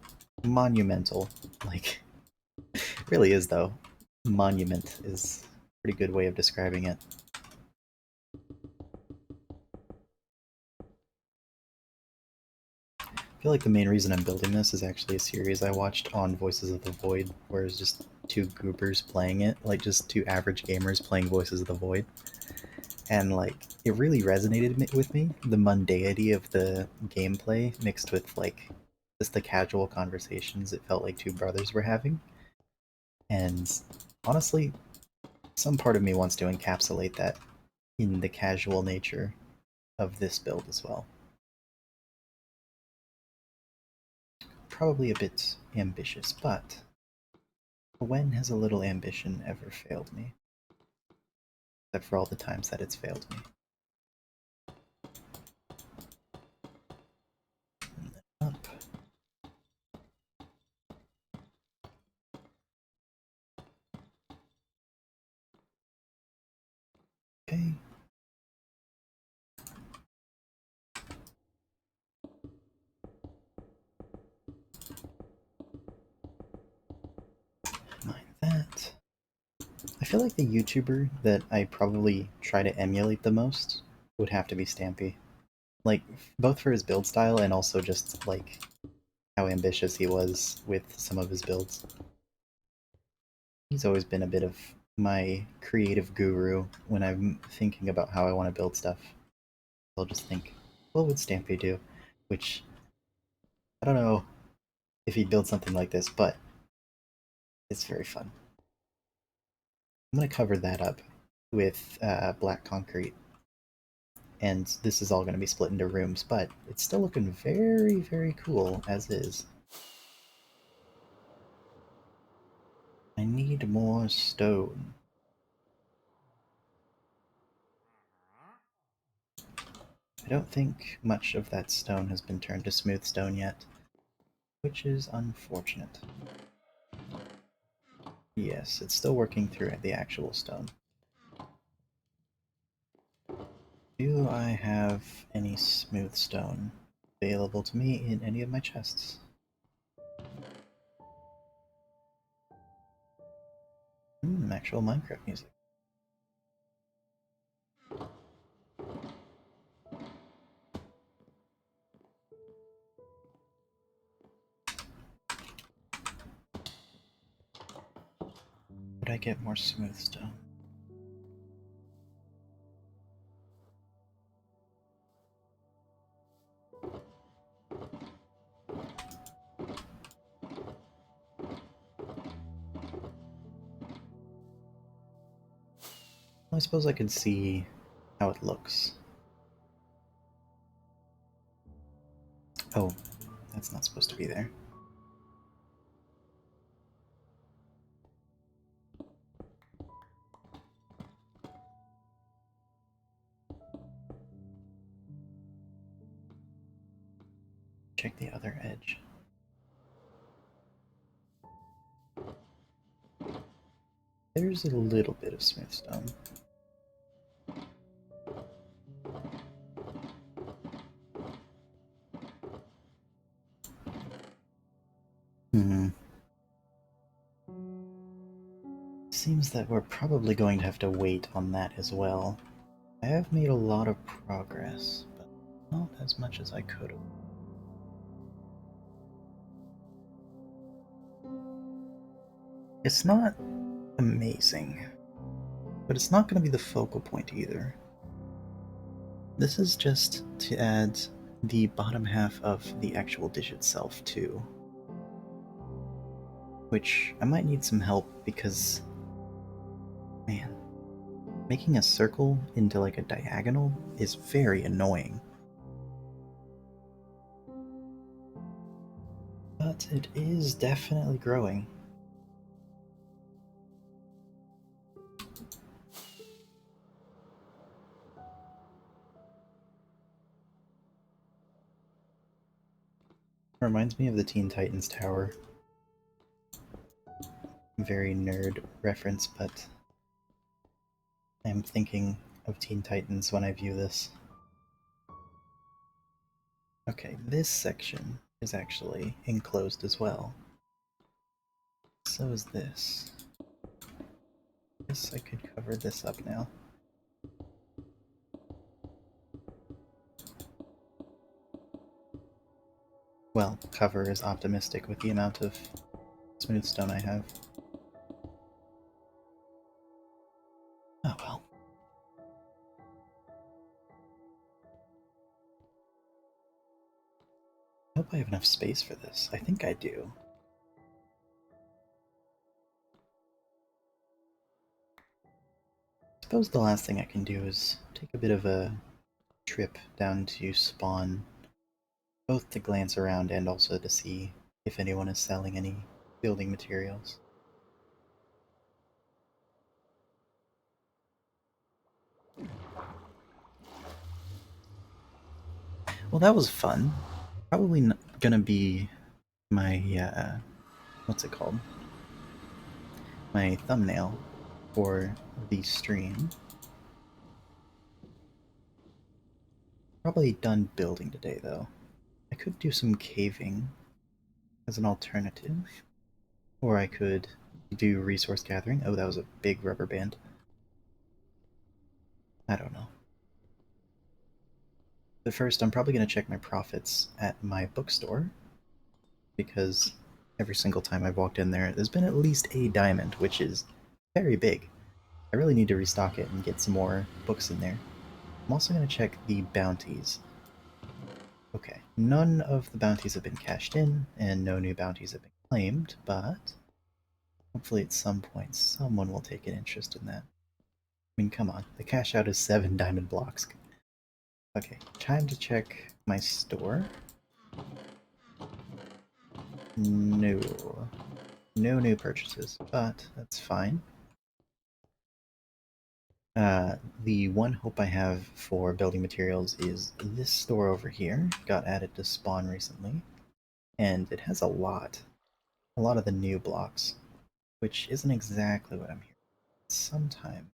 monumental? Like, it really is though. Monument is a pretty good way of describing it. I feel like the main reason I'm building this is actually a series I watched on Voices of the Void, where it's just two goobers playing it, like just two average gamers playing Voices of the Void. And like, it really resonated with me, the mundanity of the gameplay mixed with like just the casual conversations it felt like two brothers were having. And honestly, some part of me wants to encapsulate that in the casual nature of this build as well. Probably a bit ambitious, but when has a little ambition ever failed me? Except for all the times that it's failed me. And then up. Okay. Mind that. I feel like the YouTuber that I probably try to emulate the most would have to be Stampy. Like, both for his build style and also just, like, how ambitious he was with some of his builds. He's always been a bit of my creative guru when I'm thinking about how I want to build stuff. I'll just think, what would Stampy do? Which, I don't know if he'd build something like this, but it's very fun. I'm going to cover that up with black concrete. And this is all going to be split into rooms, but it's still looking very, very cool as is. I need more stone. I don't think much of that stone has been turned to smooth stone yet, which is unfortunate. Yes, it's still working through the actual stone. Do I have any smooth stone available to me in any of my chests? Actual Minecraft music. Would I get more smooth stone? Well, I suppose I could see how it looks. Oh, that's not supposed to be there. Check the other edge. There's a little bit of smooth stone. Seems that we're probably going to have to wait on that as well. I have made a lot of progress, but not as much as I could have. It's not amazing, but it's not going to be the focal point either. This is just to add the bottom half of the actual dish itself too, which I might need some help because, man, making a circle into like a diagonal is very annoying. But it is definitely growing. Reminds me of the Teen Titans Tower. Very nerd reference, but I'm thinking of Teen Titans when I view this. Okay, this section is actually enclosed as well. So is this. Guess I could cover this up now. Well, cover is optimistic with the amount of smooth stone I have. Oh well. I hope I have enough space for this. I think I do. I suppose the last thing I can do is take a bit of a trip down to spawn, both to glance around and also to see if anyone is selling any building materials. Well, that was fun. Probably gonna be my, what's it called? My thumbnail for the stream. Probably done building today, though. I could do some caving as an alternative, or I could do resource gathering. Oh, that was a big rubber band. I don't know. But first, I'm probably going to check my profits at my bookstore, because every single time I've walked in there, there's been at least a diamond, which is very big. I really need to restock it and get some more books in there. I'm also going to check the bounties. Okay, none of the bounties have been cashed in, and no new bounties have been claimed, but hopefully at some point someone will take an interest in that. I mean, come on, the cash out is 7 diamond blocks. Okay, time to check my store. No. No new purchases, but that's fine. The one hope I have for building materials is this store over here. Got added to spawn recently, and it has a lot of the new blocks, which isn't exactly what I'm hearing. Sometime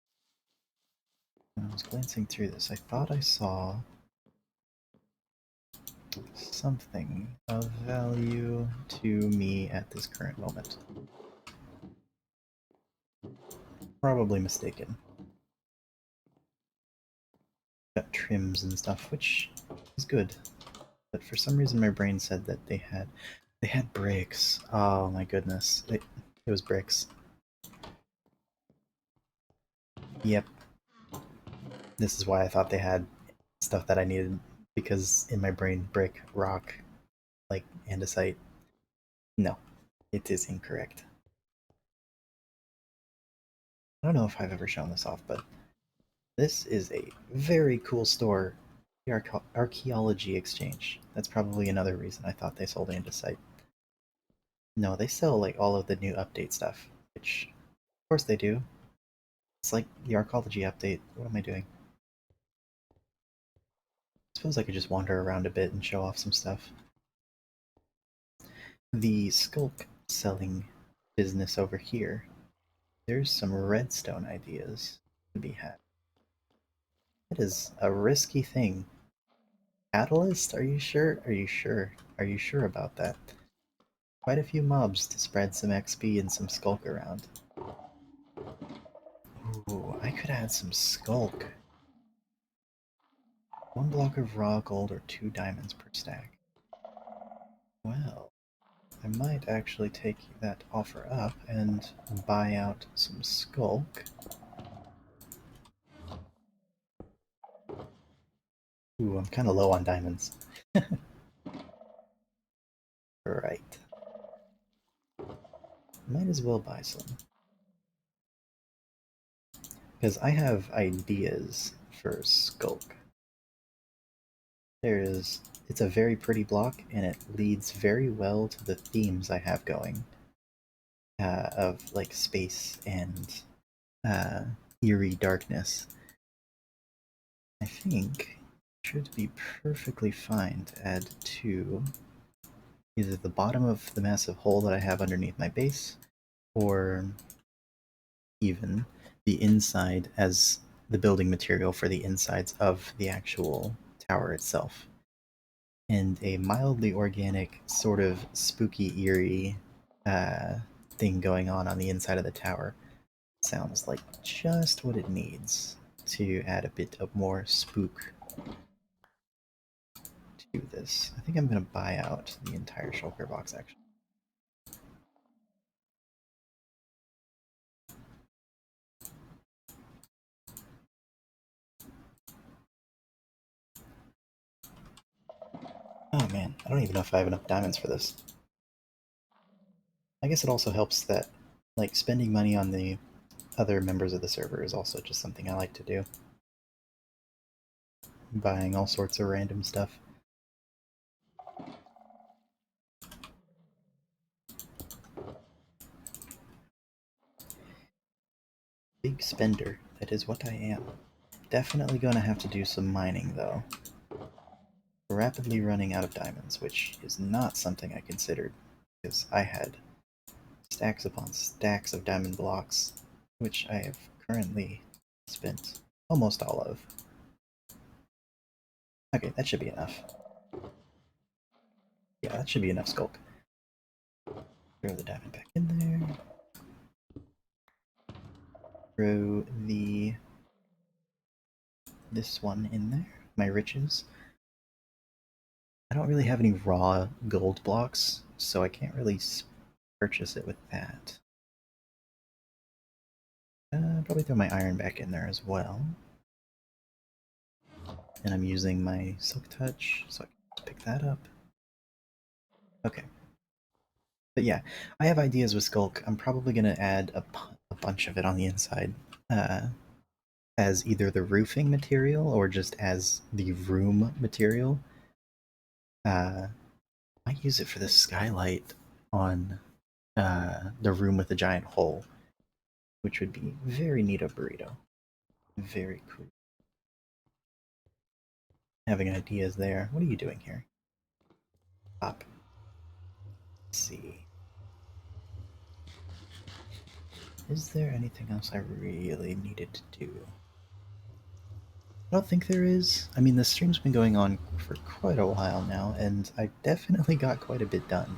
when I was glancing through this, I thought I saw something of value to me at this current moment. Probably mistaken. Got trims and stuff, which is good. But for some reason my brain said that they had bricks. Oh my goodness. It was bricks. Yep. This is why I thought they had stuff that I needed, because in my brain brick, rock, like andesite. No, it is incorrect. I don't know if I've ever shown this off, but this is a very cool store, the Archaeology Exchange. That's probably another reason I thought they sold andesite. No, they sell like all of the new update stuff, which of course they do. It's like the Archaeology update. What am I doing? I suppose I could just wander around a bit and show off some stuff. The skulk selling business over here. There's some redstone ideas to be had. It is a risky thing. Catalyst? Are you sure? Are you sure? Are you sure about that? Quite a few mobs to spread some XP and some skulk around. Ooh, I could add some skulk. 1 block of raw gold or 2 diamonds per stack. Well, I might actually take that offer up and buy out some skulk. Ooh, I'm kind of low on diamonds. Right. Might as well buy some. Because I have ideas for skulk. It's a very pretty block, and it leads very well to the themes I have going. Of like space and uh, eerie darkness. I think it should be perfectly fine to add to either the bottom of the massive hole that I have underneath my base, or even the inside as the building material for the insides of the actual tower itself. And a mildly organic, sort of spooky, eerie uh, thing going on the inside of the tower sounds like just what it needs to add a bit of more spook to this. I think I'm going to buy out the entire shulker box, actually. Oh man, I don't even know if I have enough diamonds for this. I guess it also helps that, like, spending money on the other members of the server is also just something I like to do. Buying all sorts of random stuff. Big spender, that is what I am. Definitely gonna have to do some mining, though. Rapidly running out of diamonds, which is not something I considered, because I had stacks upon stacks of diamond blocks, which I have currently spent almost all of. Okay, that should be enough. Yeah, that should be enough skulk. Throw the diamond back in there. Throw this one in there. My riches. I don't really have any raw gold blocks, so I can't really purchase it with that. Probably throw my iron back in there as well. And I'm using my silk touch, so I can pick that up. Okay. But yeah, I have ideas with Skulk. I'm probably going to add a bunch of it on the inside uh, as either the roofing material or just as the room material. I might use it for the skylight on the room with the giant hole, which would be very neato burrito. Very cool. Having ideas there. What are you doing here? Stop. Let's see. Is there anything else I really needed to do? I don't think there is. I mean, the stream's been going on for quite a while now, and I definitely got quite a bit done.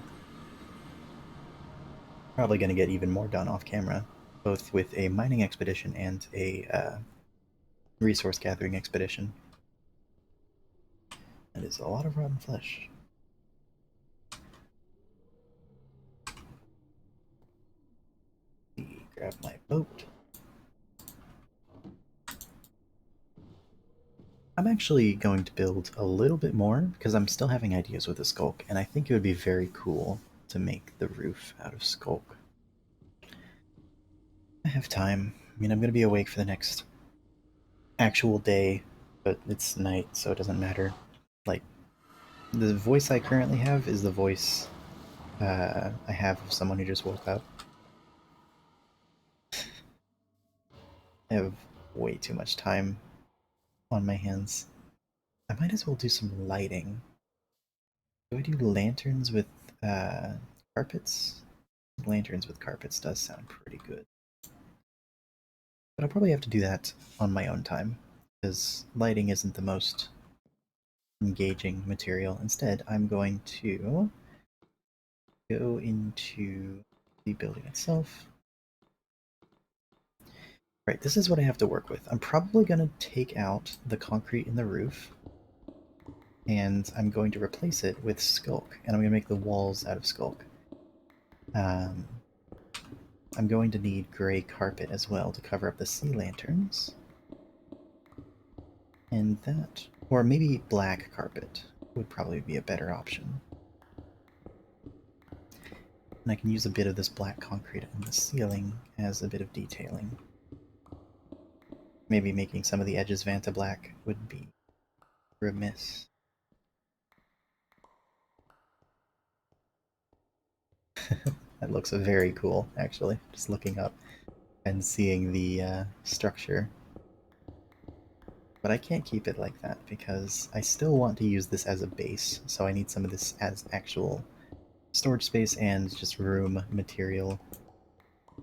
Probably going to get even more done off camera, both with a mining expedition and a resource gathering expedition. That is a lot of rotten flesh. Grab my boat. I'm actually going to build a little bit more because I'm still having ideas with the skulk, and I think it would be very cool to make the roof out of skulk. I have time. I mean, I'm going to be awake for the next actual day, but it's night, so it doesn't matter. Like, the voice I currently have is the voice I have of someone who just woke up. I have way too much time on my hands. I might as well do some lighting. Do I do lanterns with uh, carpets? Lanterns with carpets does sound pretty good. But I'll probably have to do that on my own time, because lighting isn't the most engaging material. Instead, I'm going to go into the building itself. Right, this is what I have to work with. I'm probably going to take out the concrete in the roof, and I'm going to replace it with skulk, and I'm going to make the walls out of skulk. I'm going to need gray carpet as well to cover up the sea lanterns. And that, or maybe black carpet would probably be a better option. And I can use a bit of this black concrete in the ceiling as a bit of detailing. Maybe making some of the edges Vanta black would be remiss. That looks very cool, actually, just looking up and seeing the structure. But I can't keep it like that because I still want to use this as a base, so I need some of this as actual storage space and just room material.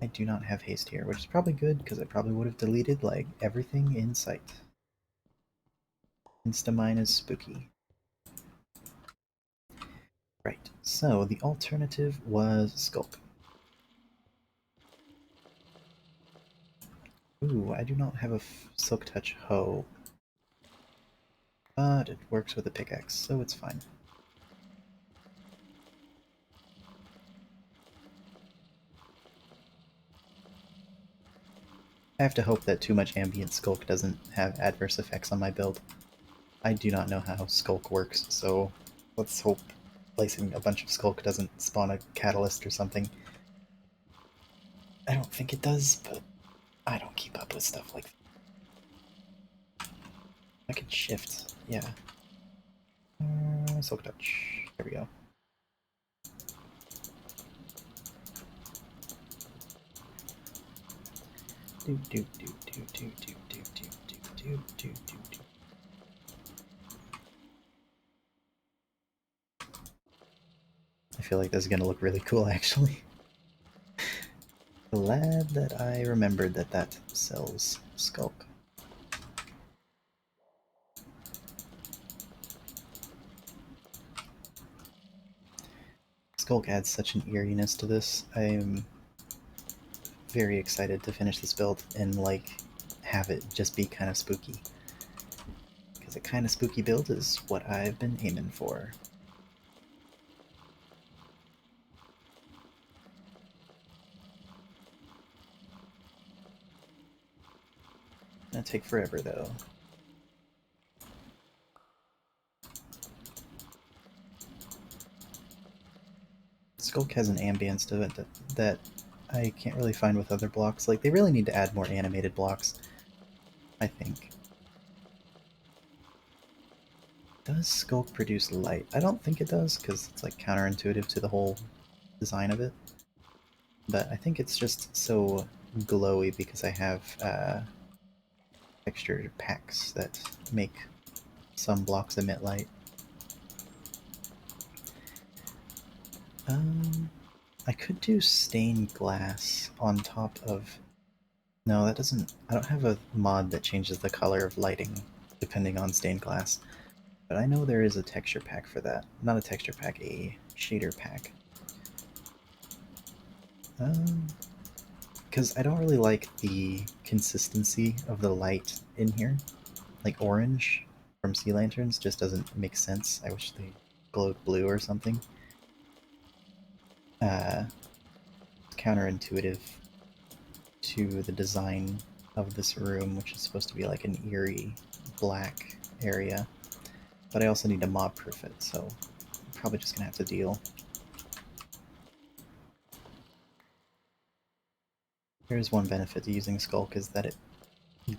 I do not have haste here, which is probably good because I probably would have deleted like everything in sight. Instamine is spooky. Right, so the alternative was Skulk. Ooh, I do not have a Silk Touch hoe, but it works with a pickaxe, so it's fine. I have to hope that too much ambient Skulk doesn't have adverse effects on my build. I do not know how Skulk works, so let's hope placing a bunch of Skulk doesn't spawn a catalyst or something. I don't think it does, but I don't keep up with stuff like that. I can shift, yeah. Silk Touch. There we go. Do do do do do do do do do do do do. I feel like this is gonna look really cool, actually. Glad that I remembered that that sells Skulk. Skulk adds such an eeriness to this. I'm very excited to finish this build and like have it just be kind of spooky. Because a kind of spooky build is what I've been aiming for. Gonna take forever though. Skulk has an ambience to it that I can't really find with other blocks. Like, they really need to add more animated blocks, I think. Does Skulk produce light? I don't think it does, because it's like counterintuitive to the whole design of it. But I think it's just so glowy because I have texture packs that make some blocks emit light. I could do stained glass on top of... No, that doesn't... I don't have a mod that changes the color of lighting depending on stained glass. But I know there is a texture pack for that. Not a texture pack, a shader pack. Because I don't really like the consistency of the light in here. Like orange from sea lanterns just doesn't make sense. I wish they glowed blue or something. It's counterintuitive to the design of this room, which is supposed to be like an eerie black area. But I also need to mob proof it, so I'm probably just gonna have to deal. There's one benefit to using Skulk is that it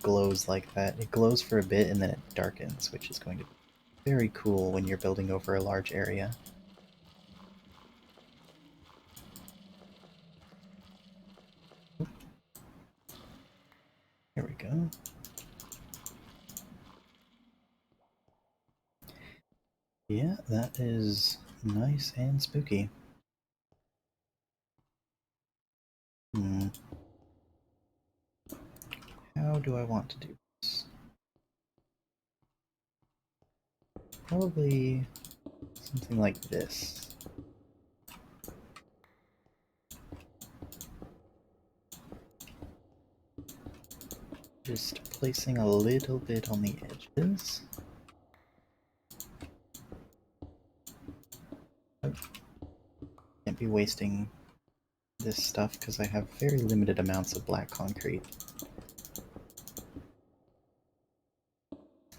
glows like that. It glows for a bit and then it darkens, which is going to be very cool when you're building over a large area. Here we go. Yeah, that is nice and spooky. How do I want to do this? Probably something like this. Just placing a little bit on the edges. Oh, can't be wasting this stuff because I have very limited amounts of black concrete.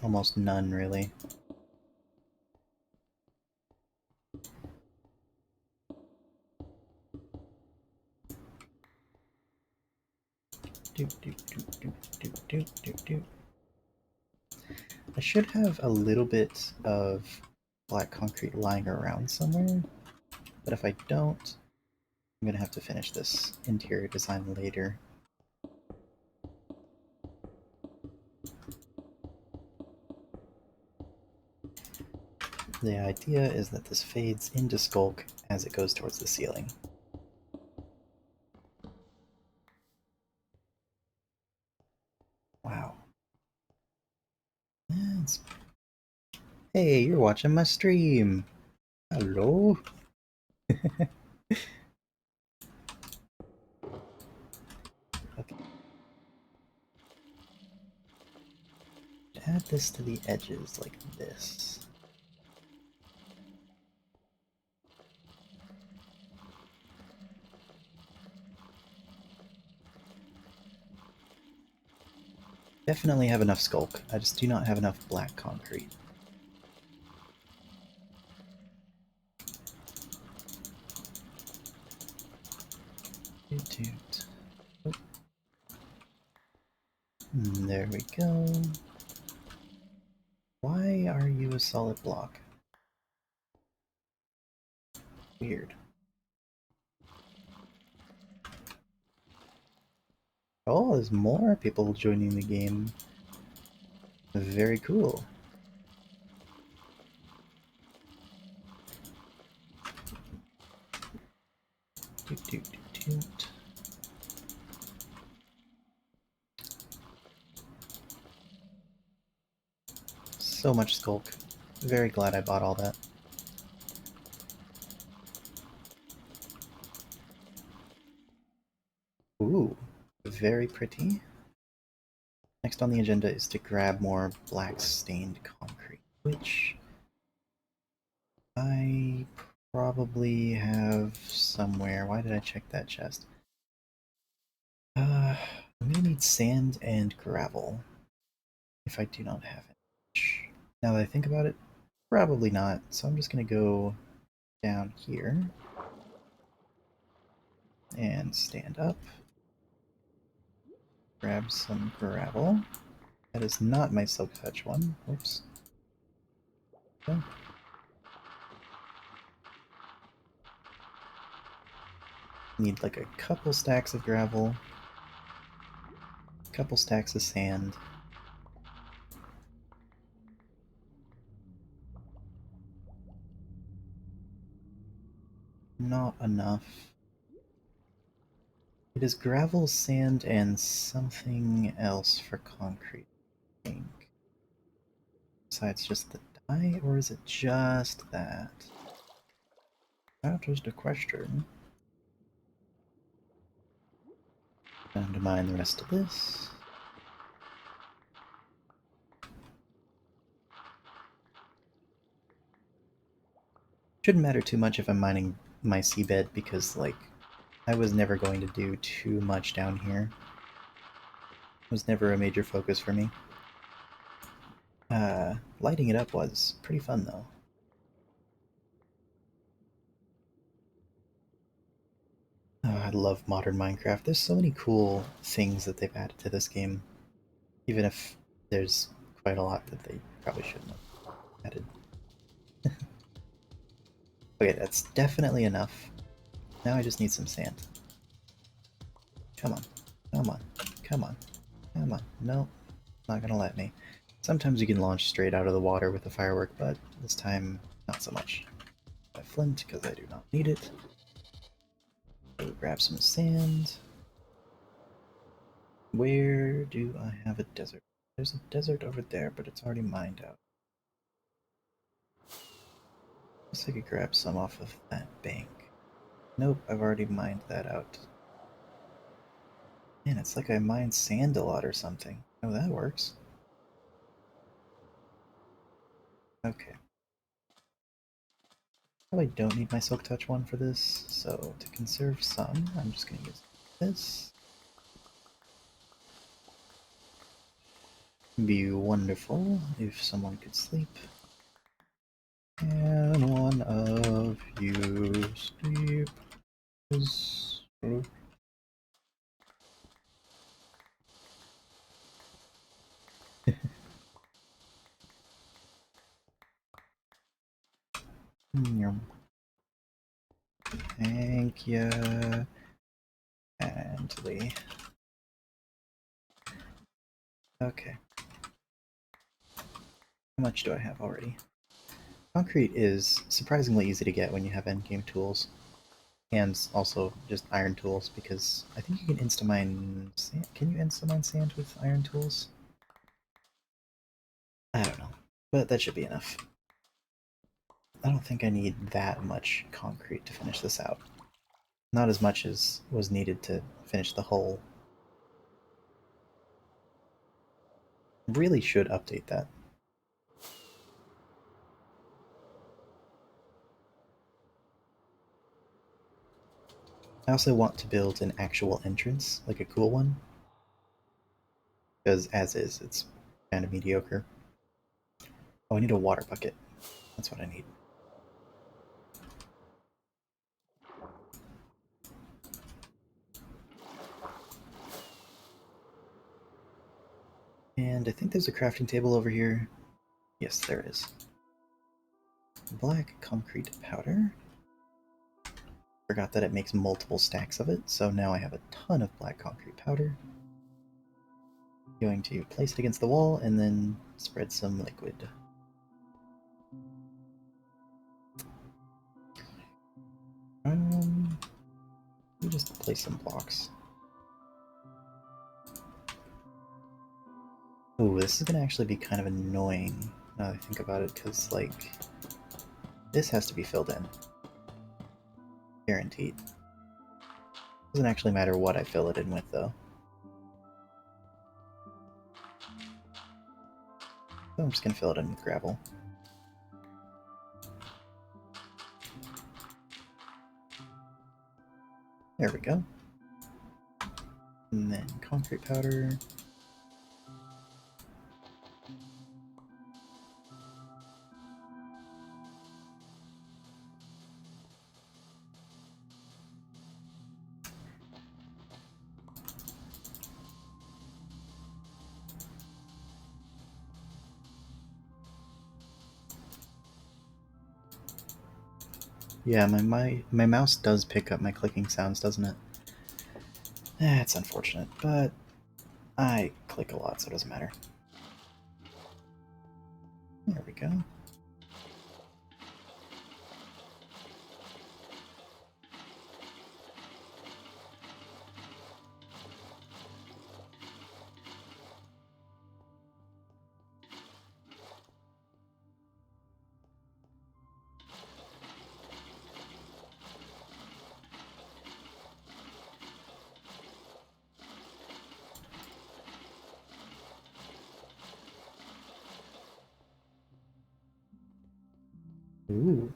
Almost none, really. I should have a little bit of black concrete lying around somewhere, but if I don't, I'm gonna have to finish this interior design later. The idea is that this fades into Skulk as it goes towards the ceiling. Wow. Hey, you're watching my stream! Hello? Okay. Add this to the edges like this. Definitely have enough Skulk. I just do not have enough black concrete. Oh. There we go. Why are you a solid block? Weird. Oh, there's more people joining the game. Very cool. Doot, doot, doot, doot. So much Skulk. Very glad I bought all that. Ooh, very pretty. Next on the agenda is to grab more black stained concrete, which I probably have somewhere. Why did I check that chest? I'm gonna need sand and gravel if I do not have it. Now that I think about it, probably not. So I'm just gonna go down here and stand up. Grab some gravel. That is not my silk touch one. Whoops. Okay. Need like a couple stacks of gravel, a couple stacks of sand, not enough. It is gravel, sand, and something else for concrete, I think. Besides just the dye, or is it just that? That is the question. Time to mine the rest of this. Shouldn't matter too much if I'm mining my seabed because, like, I was never going to do too much down here. It was never a major focus for me. Lighting it up was pretty fun, though. Oh, I love modern Minecraft. There's so many cool things that they've added to this game, even if there's quite a lot that they probably shouldn't have added. Okay, that's definitely enough. Now I just need some sand. Come on. Come on. Come on. Come on. No, not gonna let me. Sometimes you can launch straight out of the water with a firework, but this time, not so much. A flint, because I do not need it. Go grab some sand. Where do I have a desert? There's a desert over there, but it's already mined out. Guess I could grab some off of that bank. Nope, I've already mined that out. Man, it's like I mined sand a lot or something. Oh, that works. Okay. Probably don't need my Silk Touch one for this, so to conserve some, I'm just gonna use this. Be wonderful if someone could sleep. Can one of you sleep? Thank you, Antley. Okay. How much do I have already? Concrete is surprisingly easy to get when you have endgame tools. And also just iron tools, because I think you can insta-mine sand. Can you insta-mine sand with iron tools? I don't know, but that should be enough. I don't think I need that much concrete to finish this out. Not as much as was needed to finish the hull. Really should update that. I also want to build an actual entrance, like a cool one. Because as is, it's kind of mediocre. Oh, I need a water bucket. That's what I need. And I think there's a crafting table over here. Yes, there is. Black concrete powder. Forgot that it makes multiple stacks of it, so now I have a ton of black concrete powder. Going to place it against the wall and then spread some liquid. Let me just place some blocks. Ooh, this is gonna actually be kind of annoying now that I think about it, because, like, this has to be filled in. Guaranteed. Doesn't actually matter what I fill it in with, though. So I'm just gonna fill it in with gravel. There we go. And then concrete powder. Yeah, my mouse does pick up my clicking sounds, doesn't it? That's unfortunate, but I click a lot, so it doesn't matter. There we go. Ooh.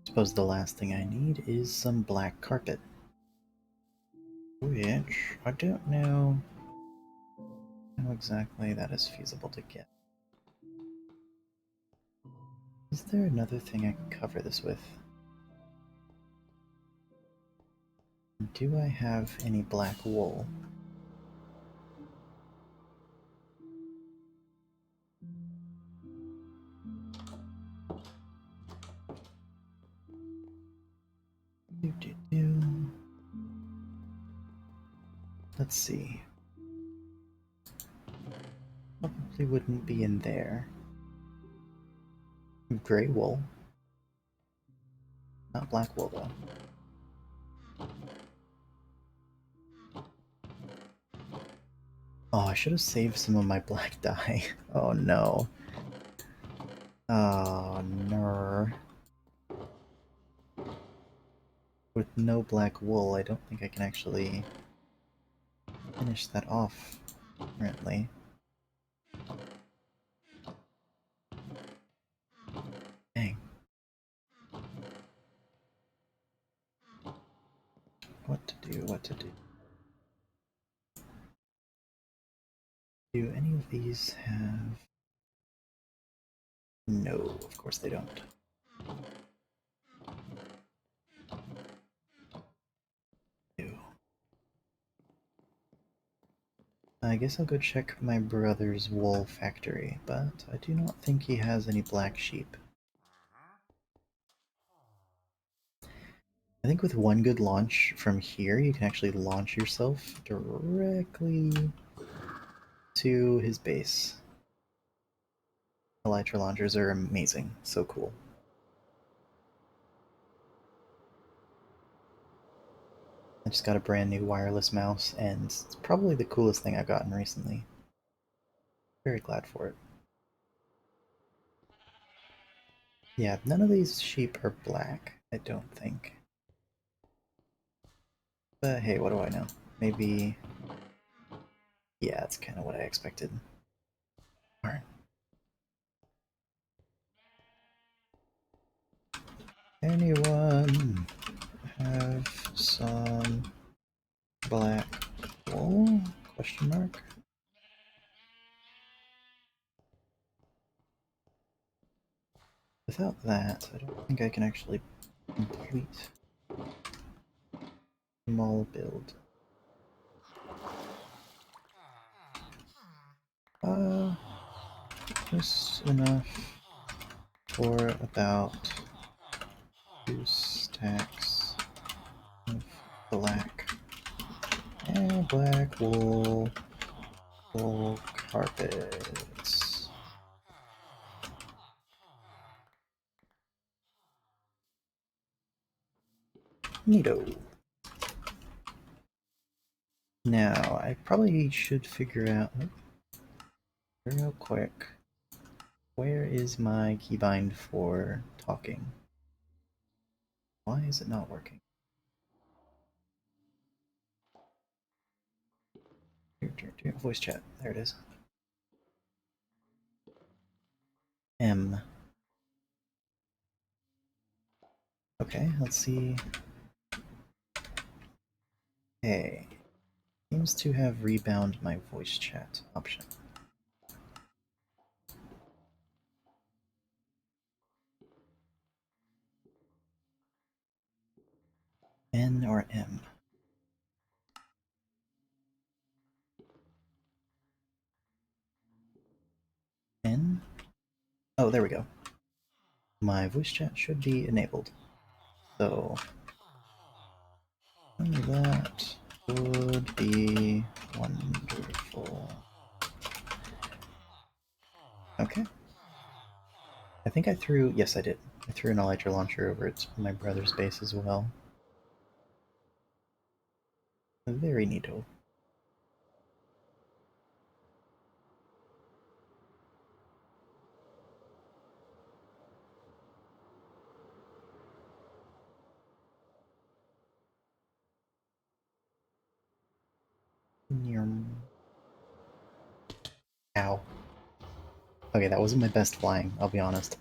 Suppose the last thing I need is some black carpet. Which I don't know how exactly that is feasible to get. Is there another thing I can cover this with? Do I have any black wool? Do. Let's see. Probably wouldn't be in there. Gray wool. Not black wool, though. Oh, I should have saved some of my black dye. Oh no. Oh no. With no black wool, I don't think I can actually finish that off currently. Dang. What to do, what to do. Do any of these have... No, of course they don't. Ew. I guess I'll go check my brother's wool factory, but I do not think he has any black sheep. I think with one good launch from here, you can actually launch yourself directly to his base. Elytra launchers are amazing. So cool. I just got a brand new wireless mouse, and it's probably the coolest thing I've gotten recently. Very glad for it. Yeah, none of these sheep are black, I don't think. But hey, what do I know? Maybe... Yeah, that's kind of what I expected. Alright. Anyone have some black wool? Question mark. Without that, I don't think I can actually complete small build. Just enough for about 2 stacks of black and black wool carpets. Neato. Now, I probably should figure out real quick, where is my keybind for talking? Why is it not working? Voice chat. There it is. M. Okay, let's see. Hey. Seems to have rebound my voice chat option. N or M? N? Oh, there we go. My voice chat should be enabled. So, that would be wonderful. Okay. I think I threw... Yes, I did. I threw an Elytra launcher over at my brother's base as well. Very neato. Ow. Okay, that wasn't my best flying, I'll be honest.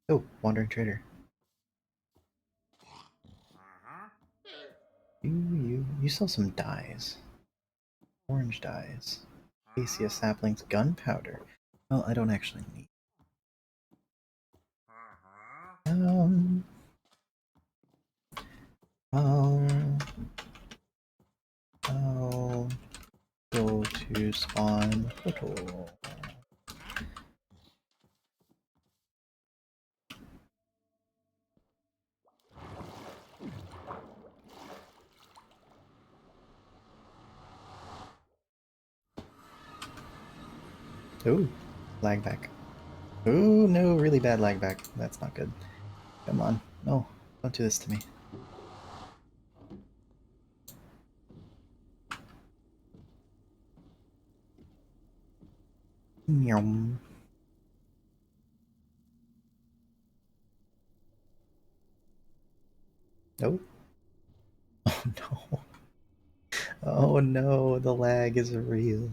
Oh, Wandering Trader. You sell some dyes. Orange dyes. Acacia saplings, gunpowder. Well, I don't actually need. Um. I'll. I'll go to spawn portal. Ooh, lag back. Ooh, no, really bad lag back. That's not good. Come on. No, don't do this to me. Meow. Nope. Oh no. Oh no, the lag is real.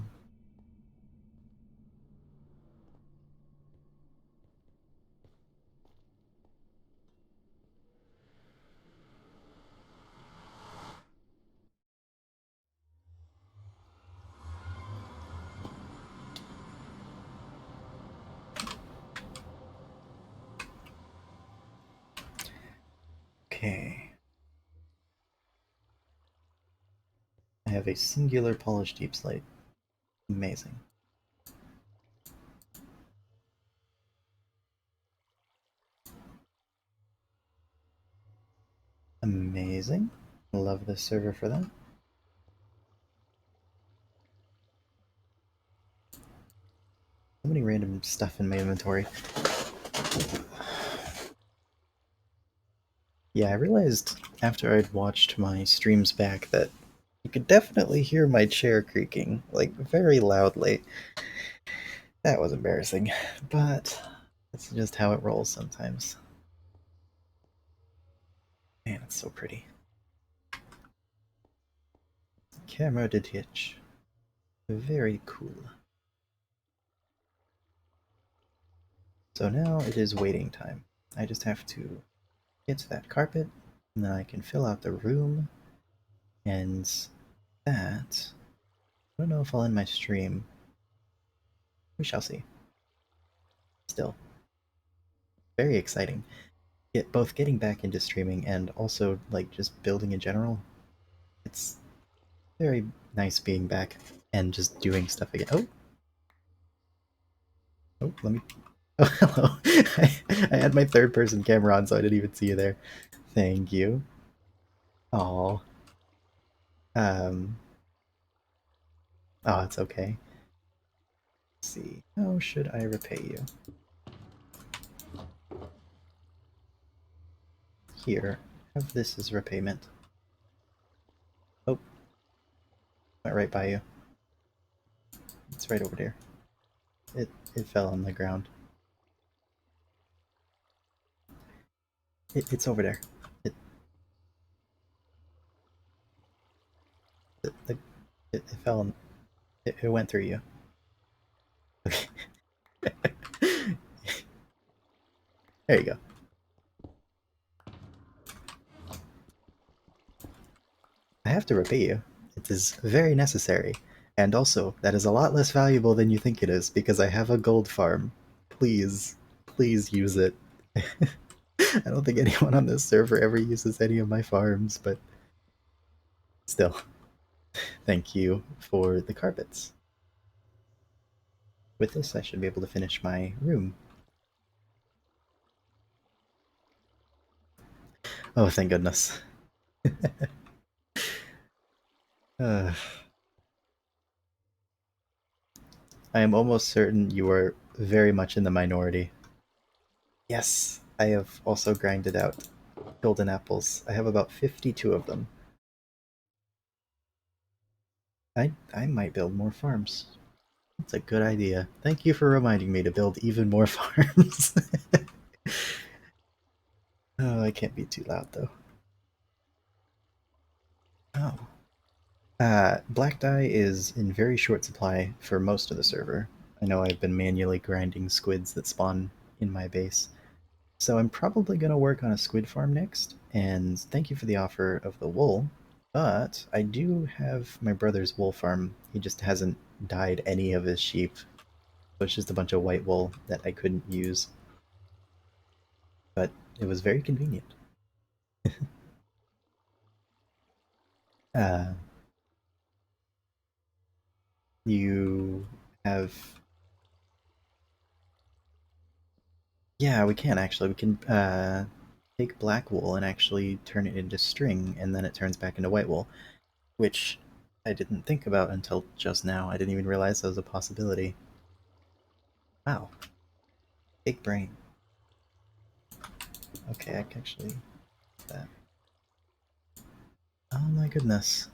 Okay. I have a singular polished deep slate. Amazing. Amazing. Love this server for that. So many random stuff in my inventory. Yeah, I realized after I'd watched my streams back that you could definitely hear my chair creaking, like very loudly. That was embarrassing, but that's just how it rolls sometimes. Man, it's so pretty. Camera detach. Very cool. So now it is waiting time. I just have to get to that carpet, and then I can fill out the room, and that... I don't know if I'll end my stream. We shall see. Still, very exciting. Both getting back into streaming and also, like, just building in general. It's very nice being back and just doing stuff again. Oh! Oh, let me... Oh, hello. I had my third person camera on, so I didn't even see you there. Thank you. Oh. Um. Oh, it's okay. Let's see. How should I repay you? Here. Have this as repayment. Oh. Went right by you. It's right over there. It fell on the ground. It's over there. It it, it, it fell on... It went through you. Okay. There you go. I have to repay you. It is very necessary. And also, that is a lot less valuable than you think it is, because I have a gold farm. Please, please use it. I don't think anyone on this server ever uses any of my farms, but still. Thank you for the carpets. With this, I should be able to finish my room. Oh, thank goodness. uh, I am almost certain you are very much in the minority. Yes, I have also grinded out golden apples. I have about 52 of them. I might build more farms. That's a good idea. Thank you for reminding me to build even more farms. Oh, I can't be too loud though. Oh, Black dye is in very short supply for most of the server. I know I've been manually grinding squids that spawn in my base. So I'm probably going to work on a squid farm next, and thank you for the offer of the wool. But I do have my brother's wool farm. He just hasn't dyed any of his sheep. So it's just a bunch of white wool that I couldn't use. But it was very convenient. Uh, you have. Yeah, we can actually. We can take black wool and actually turn it into string, and then it turns back into white wool, which I didn't think about until just now. I didn't even realize that was a possibility. Wow, big brain. Okay, I can actually do that. Oh my goodness.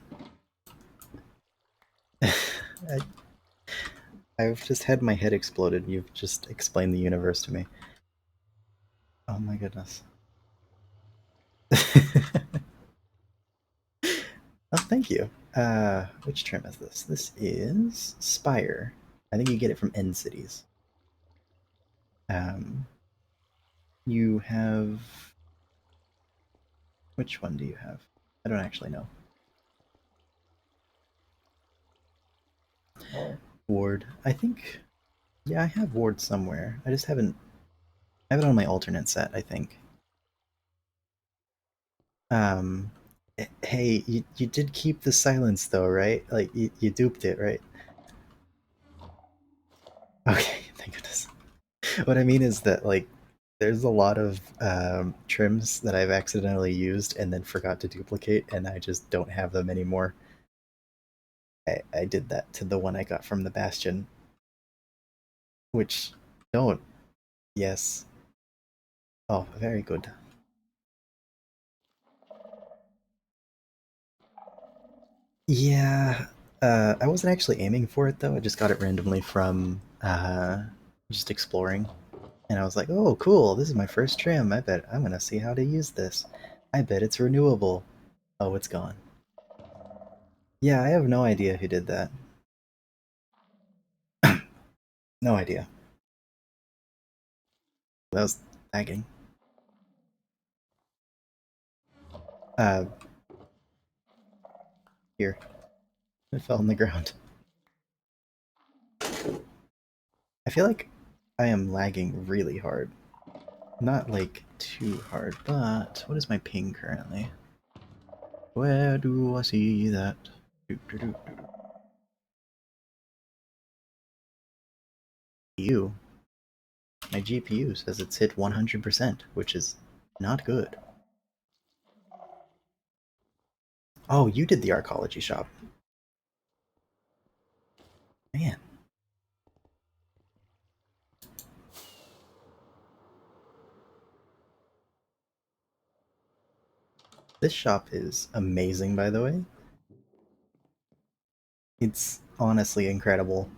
I, I've just had my head exploded. You've just explained the universe to me. Oh my goodness. Oh, thank you. Which trim is this? This is Spire. I think you get it from End Cities. Um, you have. Which one do you have? I don't actually know. Ward. I think. Yeah, I have Ward somewhere. I just haven't. I have it on my alternate set, I think. Um, hey, you did keep the silence though, right? Like, you duped it, right? Okay, thank goodness. What I mean is that, like, there's a lot of trims that I've accidentally used and then forgot to duplicate, and I just don't have them anymore. I did that to the one I got from the Bastion, which don't. Yes. Oh, very good. Yeah, I wasn't actually aiming for it though. I just got it randomly from just exploring, and I was like, "Oh, cool! This is my first trim. I bet I'm gonna see how to use this. I bet it's renewable." Oh, it's gone. Yeah, I have no idea who did that. No idea. That was lagging. Uh, Here. It fell on the ground. I feel like I am lagging really hard. Not like too hard, but what is my ping currently? Where do I see that? Do, do, do, do. You. My GPU says it's hit 100%, which is not good. Oh, you did the arcology shop. Man, this shop is amazing, by the way. It's honestly incredible.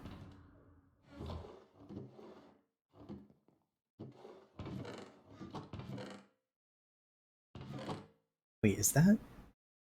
Wait, is that?